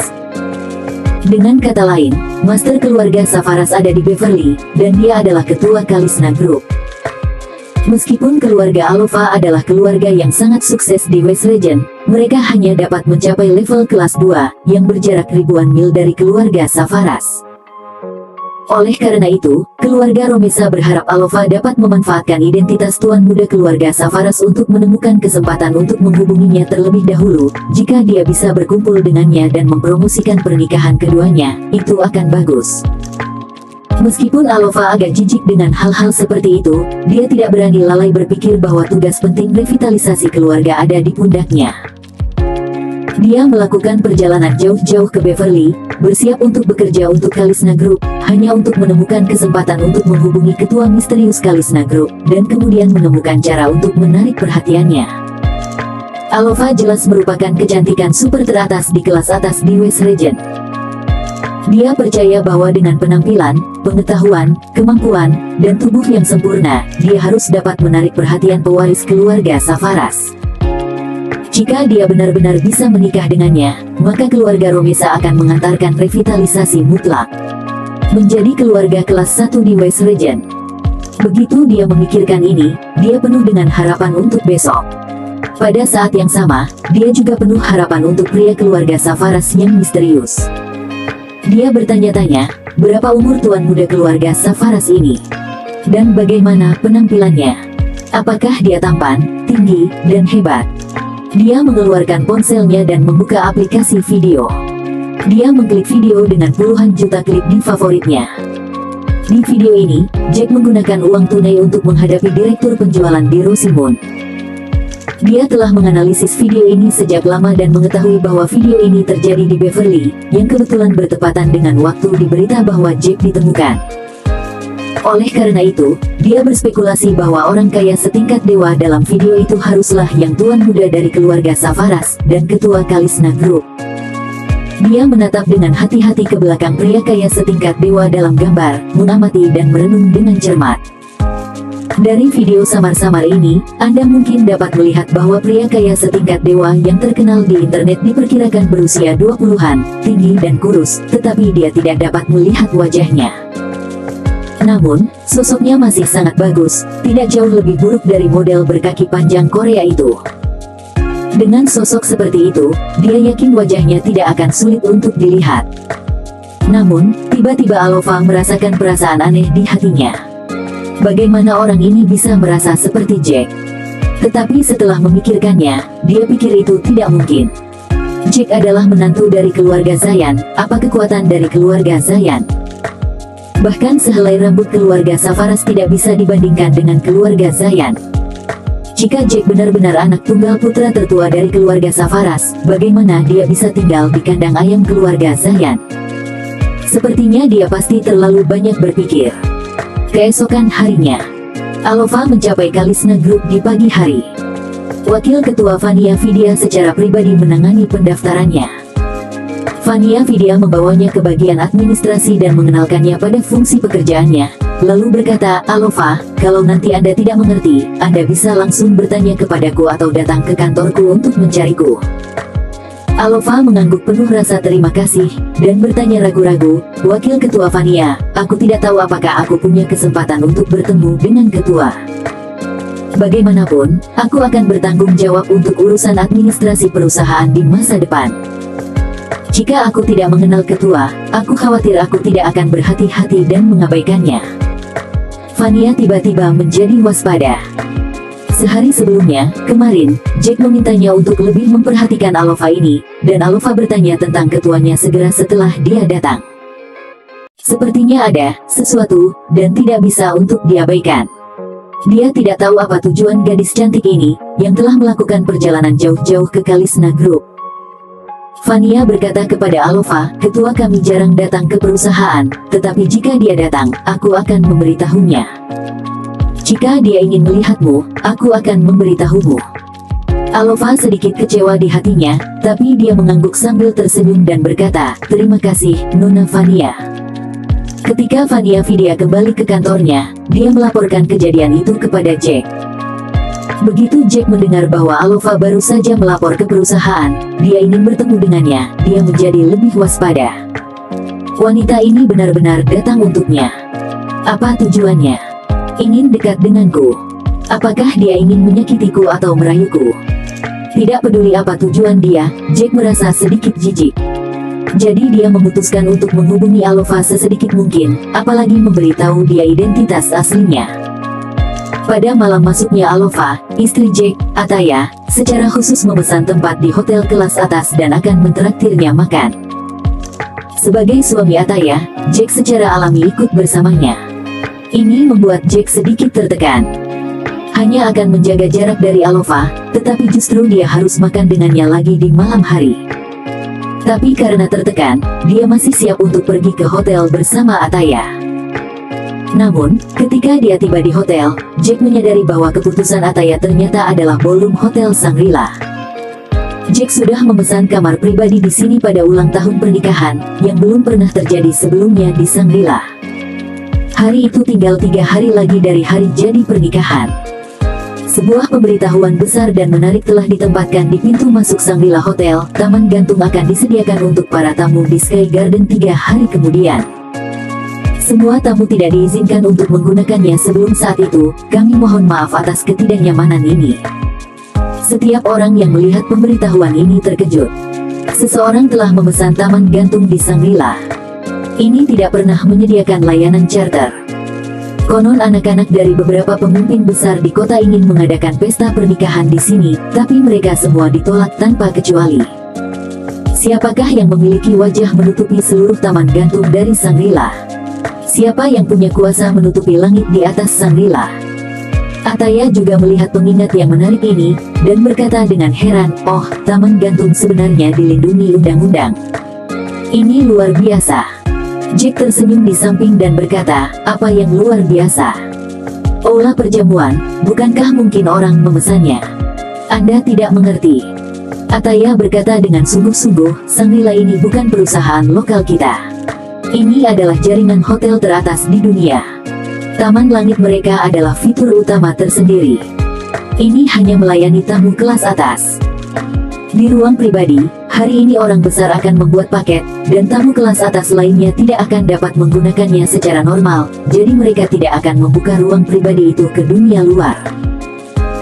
Dengan kata lain, master keluarga Safaras ada di Beverly, dan dia adalah ketua Kalisna Group. Meskipun keluarga Alova adalah keluarga yang sangat sukses di West Regent, mereka hanya dapat mencapai level kelas 2, yang berjarak ribuan mil dari keluarga Safaras. Oleh karena itu, keluarga Romesa berharap Alova dapat memanfaatkan identitas tuan muda keluarga Safaras untuk menemukan kesempatan untuk menghubunginya terlebih dahulu. Jika dia bisa berkumpul dengannya dan mempromosikan pernikahan keduanya, itu akan bagus. Meskipun Alova agak jijik dengan hal-hal seperti itu, dia tidak berani lalai berpikir bahwa tugas penting revitalisasi keluarga ada di pundaknya. Dia melakukan perjalanan jauh-jauh ke Beverly, bersiap untuk bekerja untuk Kalisna Group, hanya untuk menemukan kesempatan untuk menghubungi ketua misterius Kalisna Group, dan kemudian menemukan cara untuk menarik perhatiannya. Alova jelas merupakan kecantikan super teratas di kelas atas di West Regent. Dia percaya bahwa dengan penampilan, pengetahuan, kemampuan, dan tubuh yang sempurna, dia harus dapat menarik perhatian pewaris keluarga Safaras. Jika dia benar-benar bisa menikah dengannya, maka keluarga Romesa akan mengantarkan revitalisasi mutlak. Menjadi keluarga kelas 1 di West Regent. Begitu dia memikirkan ini, dia penuh dengan harapan untuk besok. Pada saat yang sama, dia juga penuh harapan untuk pria keluarga Safaras yang misterius. Dia bertanya-tanya, berapa umur tuan muda keluarga Safaras ini? Dan bagaimana penampilannya? Apakah dia tampan, tinggi, dan hebat? Dia mengeluarkan ponselnya dan membuka aplikasi video. Dia mengklik video dengan puluhan juta klik di favoritnya. Di video ini, Jack menggunakan uang tunai untuk menghadapi direktur penjualan di Rosimund. Dia telah menganalisis video ini sejak lama dan mengetahui bahwa video ini terjadi di Beverly, yang kebetulan bertepatan dengan waktu di berita bahwa Jack ditemukan. Oleh karena itu, dia berspekulasi bahwa orang kaya setingkat dewa dalam video itu haruslah yang tuan muda dari keluarga Safaras dan ketua Kalisna Group. Dia menatap dengan hati-hati ke belakang pria kaya setingkat dewa dalam gambar, mengamati dan merenung dengan cermat. Dari video samar-samar ini, Anda mungkin dapat melihat bahwa pria kaya setingkat dewa yang terkenal di internet diperkirakan berusia 20-an, tinggi dan kurus, tetapi dia tidak dapat melihat wajahnya. Namun, sosoknya masih sangat bagus, tidak jauh lebih buruk dari model berkaki panjang Korea itu. Dengan sosok seperti itu, dia yakin wajahnya tidak akan sulit untuk dilihat. Namun, tiba-tiba Alova merasakan perasaan aneh di hatinya. Bagaimana orang ini bisa merasa seperti Jack? Tetapi setelah memikirkannya, dia pikir itu tidak mungkin. Jack adalah menantu dari keluarga Zayan. Apa kekuatan dari keluarga Zayan? Bahkan sehelai rambut keluarga Safaras tidak bisa dibandingkan dengan keluarga Zayan. Jika Jack benar-benar anak tunggal putra tertua dari keluarga Safaras, bagaimana dia bisa tinggal di kandang ayam keluarga Zayan? Sepertinya dia pasti terlalu banyak berpikir. Keesokan harinya, Alova mencapai Kalisna Group di pagi hari. Wakil Ketua Vania Vidya secara pribadi menangani pendaftarannya. Vania Vidya membawanya ke bagian administrasi dan mengenalkannya pada fungsi pekerjaannya. Lalu berkata, Alova, kalau nanti Anda tidak mengerti, Anda bisa langsung bertanya kepadaku atau datang ke kantorku untuk mencariku. Alova mengangguk penuh rasa terima kasih, dan bertanya ragu-ragu, Wakil Ketua Vania, aku tidak tahu apakah aku punya kesempatan untuk bertemu dengan ketua. Bagaimanapun, aku akan bertanggung jawab untuk urusan administrasi perusahaan di masa depan. Jika aku tidak mengenal ketua, aku khawatir aku tidak akan berhati-hati dan mengabaikannya. Vania tiba-tiba menjadi waspada. Sehari sebelumnya, kemarin, Jack memintanya untuk lebih memperhatikan Alova ini, dan Alova bertanya tentang ketuanya segera setelah dia datang. Sepertinya ada sesuatu, dan tidak bisa untuk diabaikan. Dia tidak tahu apa tujuan gadis cantik ini, yang telah melakukan perjalanan jauh-jauh ke Kalisna Group. Vania berkata kepada Alova, ketua kami jarang datang ke perusahaan, tetapi jika dia datang, aku akan memberitahunya. Jika dia ingin melihatmu, aku akan memberitahumu. Alova sedikit kecewa di hatinya, tapi dia mengangguk sambil tersenyum dan berkata, terima kasih, Nona Vania. Ketika Vania Vidya kembali ke kantornya, dia melaporkan kejadian itu kepada Jack. Begitu Jack mendengar bahwa Alova baru saja melapor ke perusahaan, dia ingin bertemu dengannya, dia menjadi lebih waspada. Wanita ini benar-benar datang untuknya. Apa tujuannya? Ingin dekat denganku. Apakah dia ingin menyakitiku atau merayuku? Tidak peduli apa tujuan dia, Jack merasa sedikit jijik. Jadi dia memutuskan untuk menghubungi Alova sesedikit mungkin, apalagi memberitahu dia identitas aslinya. Pada malam masuknya Alova, istri Jack, Ataya, secara khusus memesan tempat di hotel kelas atas dan akan mentraktirnya makan. Sebagai suami Ataya, Jack secara alami ikut bersamanya. Ini membuat Jack sedikit tertekan. Hanya akan menjaga jarak dari Alova, tetapi justru dia harus makan dengannya lagi di malam hari. Tapi karena tertekan, dia masih siap untuk pergi ke hotel bersama Ataya. Namun, ketika dia tiba di hotel, Jack menyadari bahwa keputusan Ataya ternyata adalah ballroom Hotel Shangri-La. Jack sudah memesan kamar pribadi di sini pada ulang tahun pernikahan, yang belum pernah terjadi sebelumnya di Shangri-La. Hari itu tinggal 3 hari lagi dari hari jadi pernikahan. Sebuah pemberitahuan besar dan menarik telah ditempatkan di pintu masuk Shangri-La Hotel. Taman gantung akan disediakan untuk para tamu di Sky Garden 3 hari kemudian. Semua tamu tidak diizinkan untuk menggunakannya sebelum saat itu. Kami mohon maaf atas ketidaknyamanan ini. Setiap orang yang melihat pemberitahuan ini terkejut. Seseorang telah memesan taman gantung di Shangri-La. Ini tidak pernah menyediakan layanan charter. Konon anak-anak dari beberapa pemimpin besar di kota ingin mengadakan pesta pernikahan di sini, tapi mereka semua ditolak tanpa kecuali. Siapakah yang memiliki wajah menutupi seluruh taman gantung dari Shangri-La? Siapa yang punya kuasa menutupi langit di atas Shangri-La? Ataya juga melihat pengingat yang menarik ini, dan berkata dengan heran, oh, taman gantung sebenarnya dilindungi undang-undang. Ini luar biasa. Jack tersenyum di samping dan berkata, apa yang luar biasa? Aula perjamuan, bukankah mungkin orang memesannya? Anda tidak mengerti. Ataya berkata dengan sungguh-sungguh, Shangri-La ini bukan perusahaan lokal kita. Ini adalah jaringan hotel teratas di dunia. Taman langit mereka adalah fitur utama tersendiri. Ini hanya melayani tamu kelas atas. Di ruang pribadi, hari ini orang besar akan membuat paket, dan tamu kelas atas lainnya tidak akan dapat menggunakannya secara normal, jadi mereka tidak akan membuka ruang pribadi itu ke dunia luar.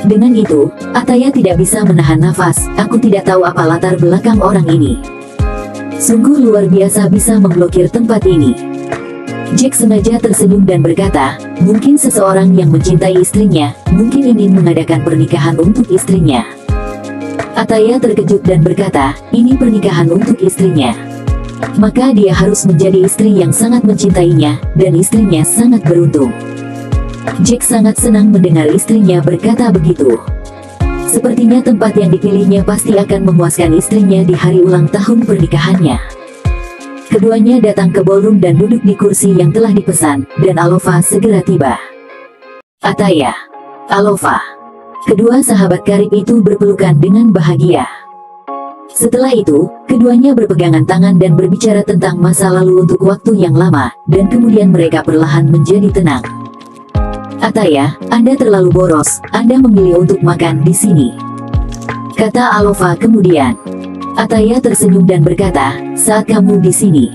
Dengan itu, Ataya tidak bisa menahan nafas. Aku tidak tahu apa latar belakang orang ini. Sungguh luar biasa bisa memblokir tempat ini. Jack sengaja tersenyum dan berkata, mungkin seseorang yang mencintai istrinya, mungkin ingin mengadakan pernikahan untuk istrinya. Ataya terkejut dan berkata, ini pernikahan untuk istrinya. Maka dia harus menjadi istri yang sangat mencintainya, dan istrinya sangat beruntung. Jack sangat senang mendengar istrinya berkata begitu. Sepertinya tempat yang dipilihnya pasti akan memuaskan istrinya di hari ulang tahun pernikahannya. Keduanya datang ke ballroom dan duduk di kursi yang telah dipesan, dan Alova segera tiba. Ataya, Alova. Kedua sahabat karib itu berpelukan dengan bahagia. Setelah itu, keduanya berpegangan tangan dan berbicara tentang masa lalu untuk waktu yang lama, dan kemudian mereka perlahan menjadi tenang. Ataya, Anda terlalu boros, Anda memilih untuk makan di sini, kata Alova kemudian. Ataya tersenyum dan berkata, saat kamu di sini,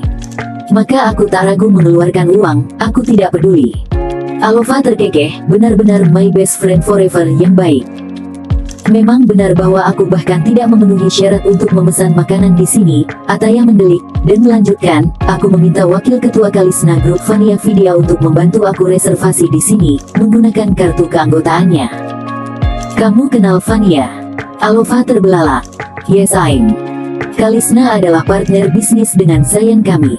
maka aku tak ragu mengeluarkan uang, aku tidak peduli. Alova terkekeh, benar-benar my best friend forever yang baik. Memang benar bahwa aku bahkan tidak memenuhi syarat untuk memesan makanan di sini, Ataya mendelik, dan melanjutkan, aku meminta wakil ketua Kalisna Group Vania Vidya untuk membantu aku reservasi di sini, menggunakan kartu keanggotaannya. Kamu kenal Vania? Alova terbelalak. Yes I'm. Kalisna adalah partner bisnis dengan Zayan kami.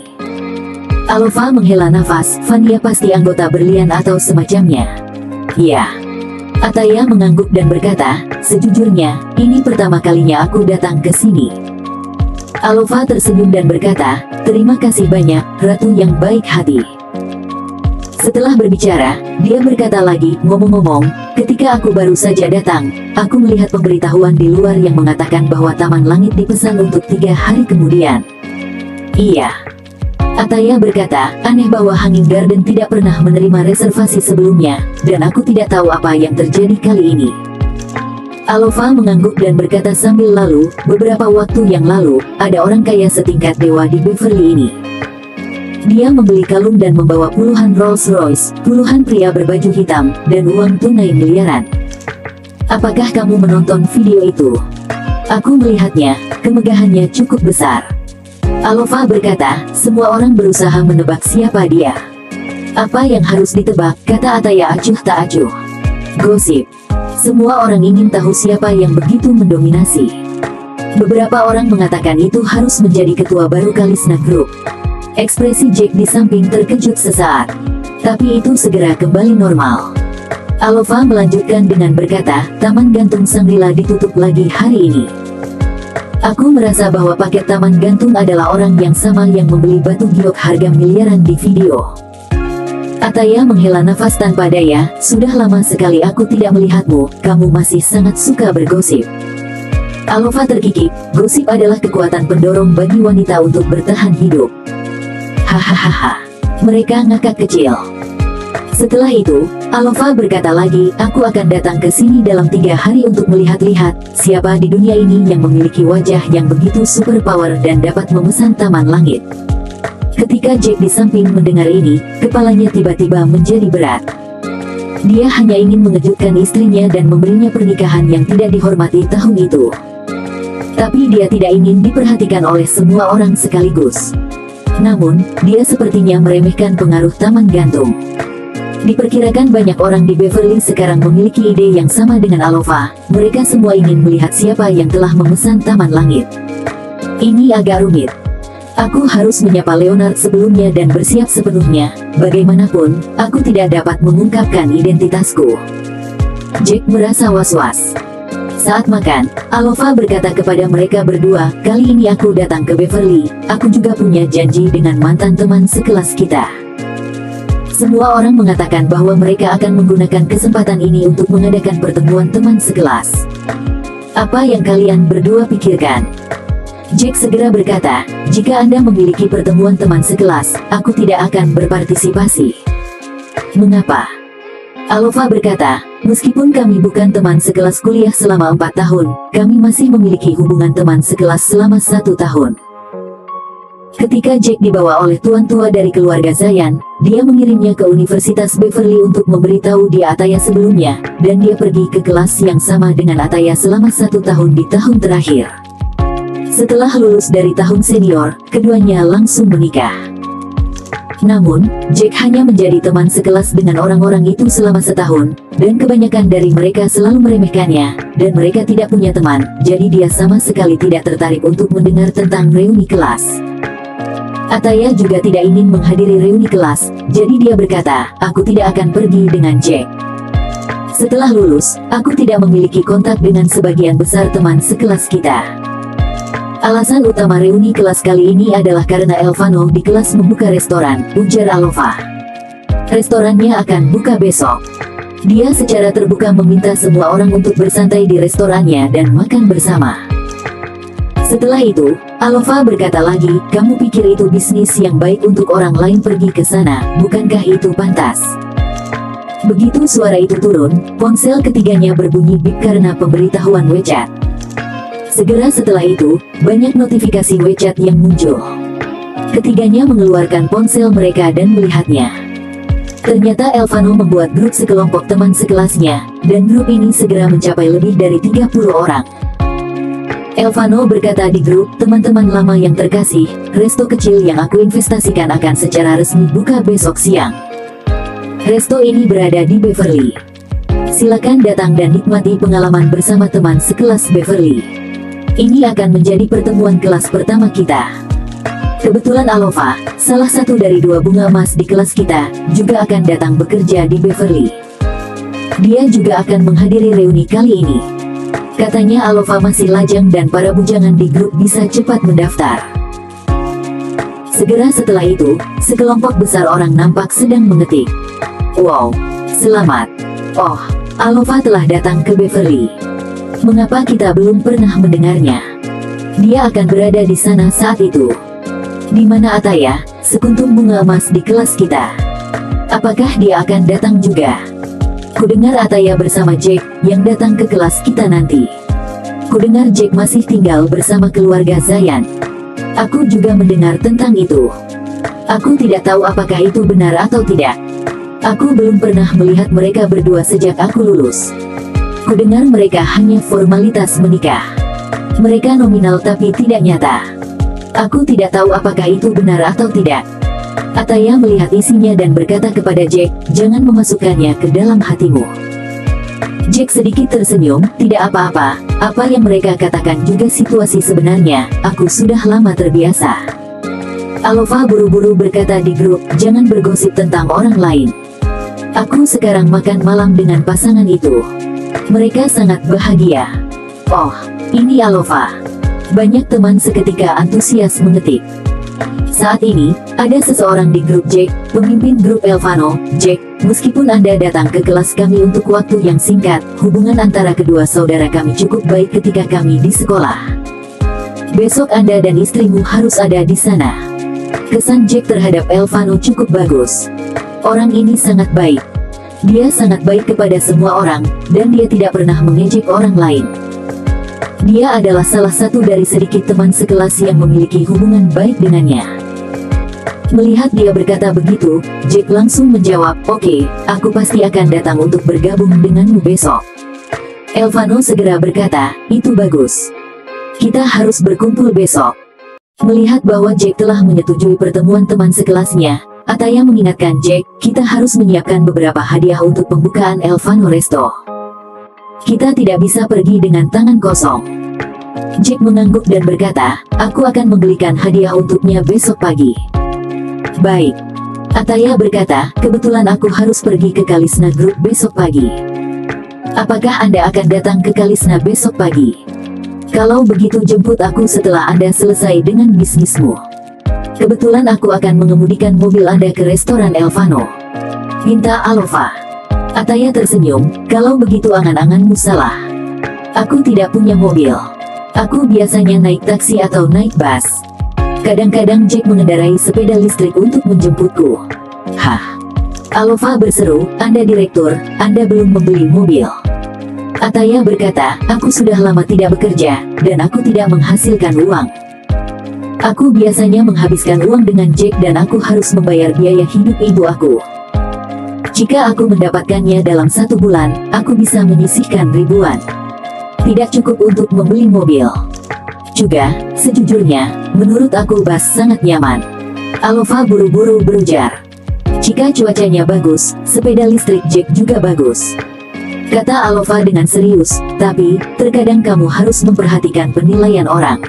Alova menghela nafas, Vania pasti anggota berlian atau semacamnya. Ya. Ataya mengangguk dan berkata, sejujurnya, ini pertama kalinya aku datang ke sini. Alova tersenyum dan berkata, terima kasih banyak, ratu yang baik hati. Setelah berbicara, dia berkata lagi, ngomong-ngomong, ketika aku baru saja datang, aku melihat pemberitahuan di luar yang mengatakan bahwa Taman Langit dipesan untuk 3 hari kemudian. Iya. Ataya berkata, aneh bahwa Hanging Garden tidak pernah menerima reservasi sebelumnya, dan aku tidak tahu apa yang terjadi kali ini. Alova mengangguk dan berkata sambil lalu, beberapa waktu yang lalu, ada orang kaya setingkat dewa di Beverly ini. Dia membeli kalung dan membawa puluhan Rolls Royce, puluhan pria berbaju hitam, dan uang tunai miliaran. Apakah kamu menonton video itu? Aku melihatnya, kemegahannya cukup besar. Alova berkata, semua orang berusaha menebak siapa dia. Apa yang harus ditebak, kata Ataya acuh tak acuh. Gosip. Semua orang ingin tahu siapa yang begitu mendominasi. Beberapa orang mengatakan itu harus menjadi ketua baru Kalisna Group. Ekspresi Jack di samping terkejut sesaat. Tapi itu segera kembali normal. Alova melanjutkan dengan berkata, Taman Gantung Shangri-La ditutup lagi hari ini. Aku merasa bahwa paket Taman Gantung adalah orang yang sama yang membeli batu giok harga miliaran di video. Ataya menghela nafas tanpa daya, sudah lama sekali aku tidak melihatmu, kamu masih sangat suka bergosip. Alova terkikik, gosip adalah kekuatan pendorong bagi wanita untuk bertahan hidup. Hahaha, mereka ngakak kecil. Setelah itu, Alova berkata lagi, aku akan datang ke sini dalam 3 hari untuk melihat-lihat, siapa di dunia ini yang memiliki wajah yang begitu superpower dan dapat memesan Taman Langit. Ketika Jack di samping mendengar ini, kepalanya tiba-tiba menjadi berat. Dia hanya ingin mengejutkan istrinya dan memberinya pernikahan yang tidak dihormati tahun itu. Tapi dia tidak ingin diperhatikan oleh semua orang sekaligus. Namun, dia sepertinya meremehkan pengaruh Taman Gantung. Diperkirakan banyak orang di Beverly sekarang memiliki ide yang sama dengan Alova. Mereka semua ingin melihat siapa yang telah memesan Taman Langit. Ini agak rumit. Aku harus menyapa Leonard sebelumnya dan bersiap sepenuhnya. Bagaimanapun, aku tidak dapat mengungkapkan identitasku. Jack merasa was-was. Saat makan, Alova berkata kepada mereka berdua, kali ini aku datang ke Beverly, aku juga punya janji dengan mantan teman sekelas kita. Semua orang mengatakan bahwa mereka akan menggunakan kesempatan ini untuk mengadakan pertemuan teman sekelas. Apa yang kalian berdua pikirkan? Jack segera berkata, jika Anda memiliki pertemuan teman sekelas, aku tidak akan berpartisipasi. Mengapa? Alova berkata, meskipun kami bukan teman sekelas kuliah selama 4 tahun, kami masih memiliki hubungan teman sekelas selama 1 tahun. Ketika Jack dibawa oleh tuan tua dari keluarga Zayan, dia mengirimnya ke Universitas Beverly untuk memberitahu dia Ataya sebelumnya, dan dia pergi ke kelas yang sama dengan Ataya selama 1 tahun di tahun terakhir. Setelah lulus dari tahun senior, keduanya langsung menikah. Namun, Jack hanya menjadi teman sekelas dengan orang-orang itu selama setahun, dan kebanyakan dari mereka selalu meremehkannya, dan mereka tidak punya teman, jadi dia sama sekali tidak tertarik untuk mendengar tentang reuni kelas. Ataya juga tidak ingin menghadiri reuni kelas, jadi dia berkata, aku tidak akan pergi dengan Jack. Setelah lulus, aku tidak memiliki kontak dengan sebagian besar teman sekelas kita. Alasan utama reuni kelas kali ini adalah karena Elvano di kelas membuka restoran, ujar Alova. Restorannya akan buka besok. Dia secara terbuka meminta semua orang untuk bersantai di restorannya dan makan bersama. Setelah itu, Alova berkata lagi, kamu pikir itu bisnis yang baik untuk orang lain pergi ke sana, bukankah itu pantas? Begitu suara itu turun, ponsel ketiganya berbunyi bip karena pemberitahuan WeChat. Segera setelah itu, banyak notifikasi WeChat yang muncul. Ketiganya mengeluarkan ponsel mereka dan melihatnya. Ternyata Elvano membuat grup sekelompok teman sekelasnya, dan grup ini segera mencapai lebih dari 30 orang. Elvano berkata di grup, teman-teman lama yang terkasih, resto kecil yang aku investasikan akan secara resmi buka besok siang. Resto ini berada di Beverly. Silakan datang dan nikmati pengalaman bersama teman sekelas Beverly. Ini akan menjadi pertemuan kelas pertama kita. Kebetulan Alova, salah satu dari 2 bunga emas di kelas kita, juga akan datang bekerja di Beverly. Dia juga akan menghadiri reuni kali ini. Katanya Alova masih lajang dan para bujangan di grup bisa cepat mendaftar. Segera setelah itu, sekelompok besar orang nampak sedang mengetik. Wow, selamat. Oh, Alova telah datang ke Beverly. Mengapa kita belum pernah mendengarnya? Dia akan berada di sana saat itu. Di mana Ataya, sekuntum bunga emas di kelas kita? Apakah dia akan datang juga? Kudengar Ataya bersama Jack, yang datang ke kelas kita nanti. Kudengar Jack masih tinggal bersama keluarga Zayan. Aku juga mendengar tentang itu. Aku tidak tahu apakah itu benar atau tidak. Aku belum pernah melihat mereka berdua sejak aku lulus. Kudengar mereka hanya formalitas menikah. Mereka nominal tapi tidak nyata. Aku tidak tahu apakah itu benar atau tidak. Ataya melihat isinya dan berkata kepada Jack, jangan memasukkannya ke dalam hatimu. Jack sedikit tersenyum, tidak apa-apa, apa yang mereka katakan juga situasi sebenarnya, aku sudah lama terbiasa. Alova buru-buru berkata di grup, jangan bergosip tentang orang lain. Aku sekarang makan malam dengan pasangan itu. Mereka sangat bahagia. Oh, ini Alova. Banyak teman seketika antusias mengetik. Saat ini, ada seseorang di grup Jack, pemimpin grup Elvano. Jack, meskipun Anda datang ke kelas kami untuk waktu yang singkat, hubungan antara kedua saudara kami cukup baik ketika kami di sekolah. Besok Anda dan istrimu harus ada di sana. Kesan Jack terhadap Elvano cukup bagus. Orang ini sangat baik. Dia sangat baik kepada semua orang, dan dia tidak pernah mengejek orang lain. Dia adalah salah satu dari sedikit teman sekelas yang memiliki hubungan baik dengannya. Melihat dia berkata begitu, Jack langsung menjawab, oke, aku pasti akan datang untuk bergabung denganmu besok. Elvano segera berkata, itu bagus. Kita harus berkumpul besok. Melihat bahwa Jack telah menyetujui pertemuan teman sekelasnya, Ataya mengingatkan Jack, kita harus menyiapkan beberapa hadiah untuk pembukaan Elvano Resto. Kita tidak bisa pergi dengan tangan kosong. Jack mengangguk dan berkata, aku akan membelikan hadiah untuknya besok pagi. Baik. Ataya berkata, kebetulan aku harus pergi ke Kalisna Group besok pagi. Apakah Anda akan datang ke Kalisna besok pagi? Kalau begitu jemput aku setelah Anda selesai dengan bisnismu. Kebetulan aku akan mengemudikan mobil Anda ke restoran Elvano. Minta Alova. Ataya tersenyum, kalau begitu angan-anganmu salah. Aku tidak punya mobil. Aku biasanya naik taksi atau naik bus. Kadang-kadang Jack mengendarai sepeda listrik untuk menjemputku. Hah. Alova berseru, "Anda direktur, Anda belum membeli mobil." Ataya berkata, "Aku sudah lama tidak bekerja, dan aku tidak menghasilkan uang. Aku biasanya menghabiskan uang dengan Jack dan aku harus membayar biaya hidup ibu aku. Jika aku mendapatkannya dalam 1 bulan, aku bisa menyisihkan ribuan. Tidak cukup untuk membeli mobil. Juga, sejujurnya, menurut aku bus sangat nyaman." Alova buru-buru berujar, "Jika cuacanya bagus, sepeda listrik Jack juga bagus," kata Alova dengan serius, "tapi, terkadang kamu harus memperhatikan penilaian orang.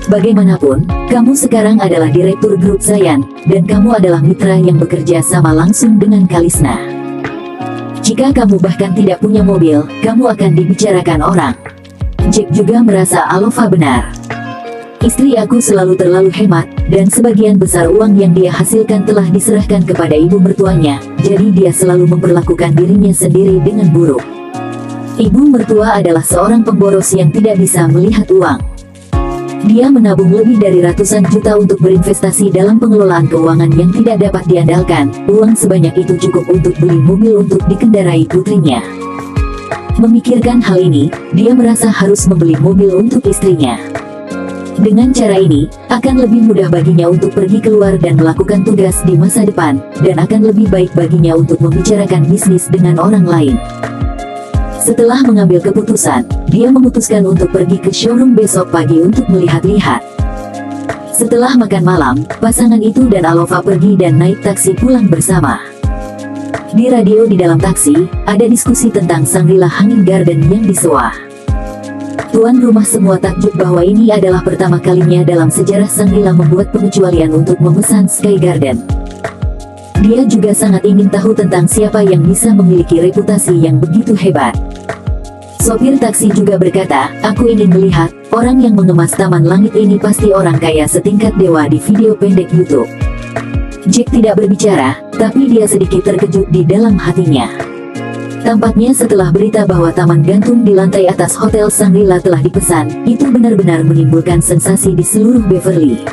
Bagaimanapun, kamu sekarang adalah direktur grup Zayan, dan kamu adalah mitra yang bekerja sama langsung dengan Kalisna. Jika kamu bahkan tidak punya mobil, kamu akan dibicarakan orang." Jack juga merasa Alova benar. "Istri aku selalu terlalu hemat, dan sebagian besar uang yang dia hasilkan telah diserahkan kepada ibu mertuanya, jadi dia selalu memperlakukan dirinya sendiri dengan buruk. Ibu mertua adalah seorang pemboros yang tidak bisa melihat uang. Dia menabung lebih dari ratusan juta untuk berinvestasi dalam pengelolaan keuangan yang tidak dapat diandalkan. Uang sebanyak itu cukup untuk beli mobil untuk dikendarai putrinya. Memikirkan hal ini, dia merasa harus membeli mobil untuk istrinya. Dengan cara ini, akan lebih mudah baginya untuk pergi keluar dan melakukan tugas di masa depan, dan akan lebih baik baginya untuk membicarakan bisnis dengan orang lain." Setelah mengambil keputusan, dia memutuskan untuk pergi ke showroom besok pagi untuk melihat-lihat. Setelah makan malam, pasangan itu dan Alova pergi dan naik taksi pulang bersama. Di radio di dalam taksi, ada diskusi tentang Shangri-La Hanging Garden yang disewa. Tuan rumah semua takjub bahwa ini adalah pertama kalinya dalam sejarah Shangri-La membuat pengecualian untuk memesan Sky Garden. Dia juga sangat ingin tahu tentang siapa yang bisa memiliki reputasi yang begitu hebat. Sopir taksi juga berkata, "Aku ingin melihat, orang yang mengemas taman langit ini pasti orang kaya setingkat dewa di video pendek YouTube." Jack tidak berbicara, tapi dia sedikit terkejut di dalam hatinya. Tampaknya setelah berita bahwa taman gantung di lantai atas Hotel Shangri-La telah dipesan, itu benar-benar menimbulkan sensasi di seluruh Beverly.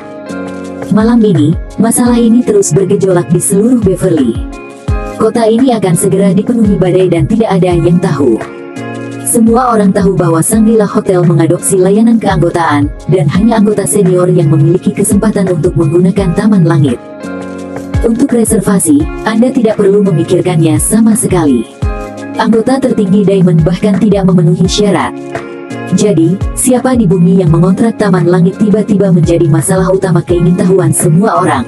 Malam ini, masalah ini terus bergejolak di seluruh Beverly. Kota ini akan segera dipenuhi badai dan tidak ada yang tahu. Semua orang tahu bahwa Shangri-La Hotel mengadopsi layanan keanggotaan, dan hanya anggota senior yang memiliki kesempatan untuk menggunakan taman langit. Untuk reservasi, Anda tidak perlu memikirkannya sama sekali. Anggota tertinggi Diamond bahkan tidak memenuhi syarat. Jadi, siapa di bumi yang mengontrak taman langit tiba-tiba menjadi masalah utama keingintahuan semua orang.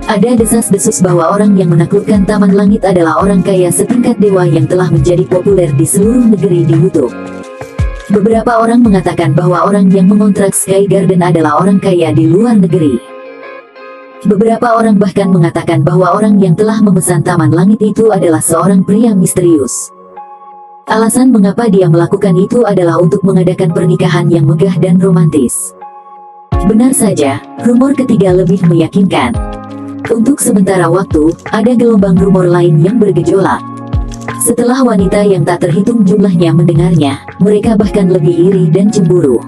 Ada desas-desus bahwa orang yang menaklukkan taman langit adalah orang kaya setingkat dewa yang telah menjadi populer di seluruh negeri di YouTube. Beberapa orang mengatakan bahwa orang yang mengontrak Sky Garden adalah orang kaya di luar negeri. Beberapa orang bahkan mengatakan bahwa orang yang telah memesan taman langit itu adalah seorang pria misterius. Alasan mengapa dia melakukan itu adalah untuk mengadakan pernikahan yang megah dan romantis. Benar saja, rumor ketiga lebih meyakinkan. Untuk sementara waktu, ada gelombang rumor lain yang bergejolak. Setelah wanita yang tak terhitung jumlahnya mendengarnya, mereka bahkan lebih iri dan cemburu.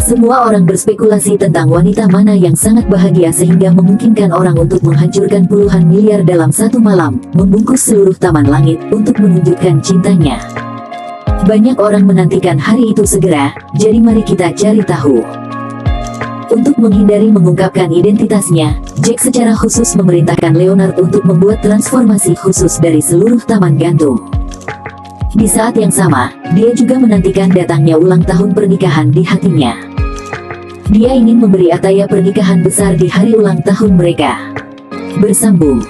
Semua orang berspekulasi tentang wanita mana yang sangat bahagia sehingga memungkinkan orang untuk menghancurkan puluhan miliar dalam satu malam, membungkus seluruh taman langit untuk menunjukkan cintanya. Banyak orang menantikan hari itu segera, jadi mari kita cari tahu. Untuk menghindari mengungkapkan identitasnya, Jack secara khusus memerintahkan Leonard untuk membuat transformasi khusus dari seluruh taman gantung. Di saat yang sama, dia juga menantikan datangnya ulang tahun pernikahan di hatinya. Dia ingin memberi Ataya pernikahan besar di hari ulang tahun mereka. Bersambung.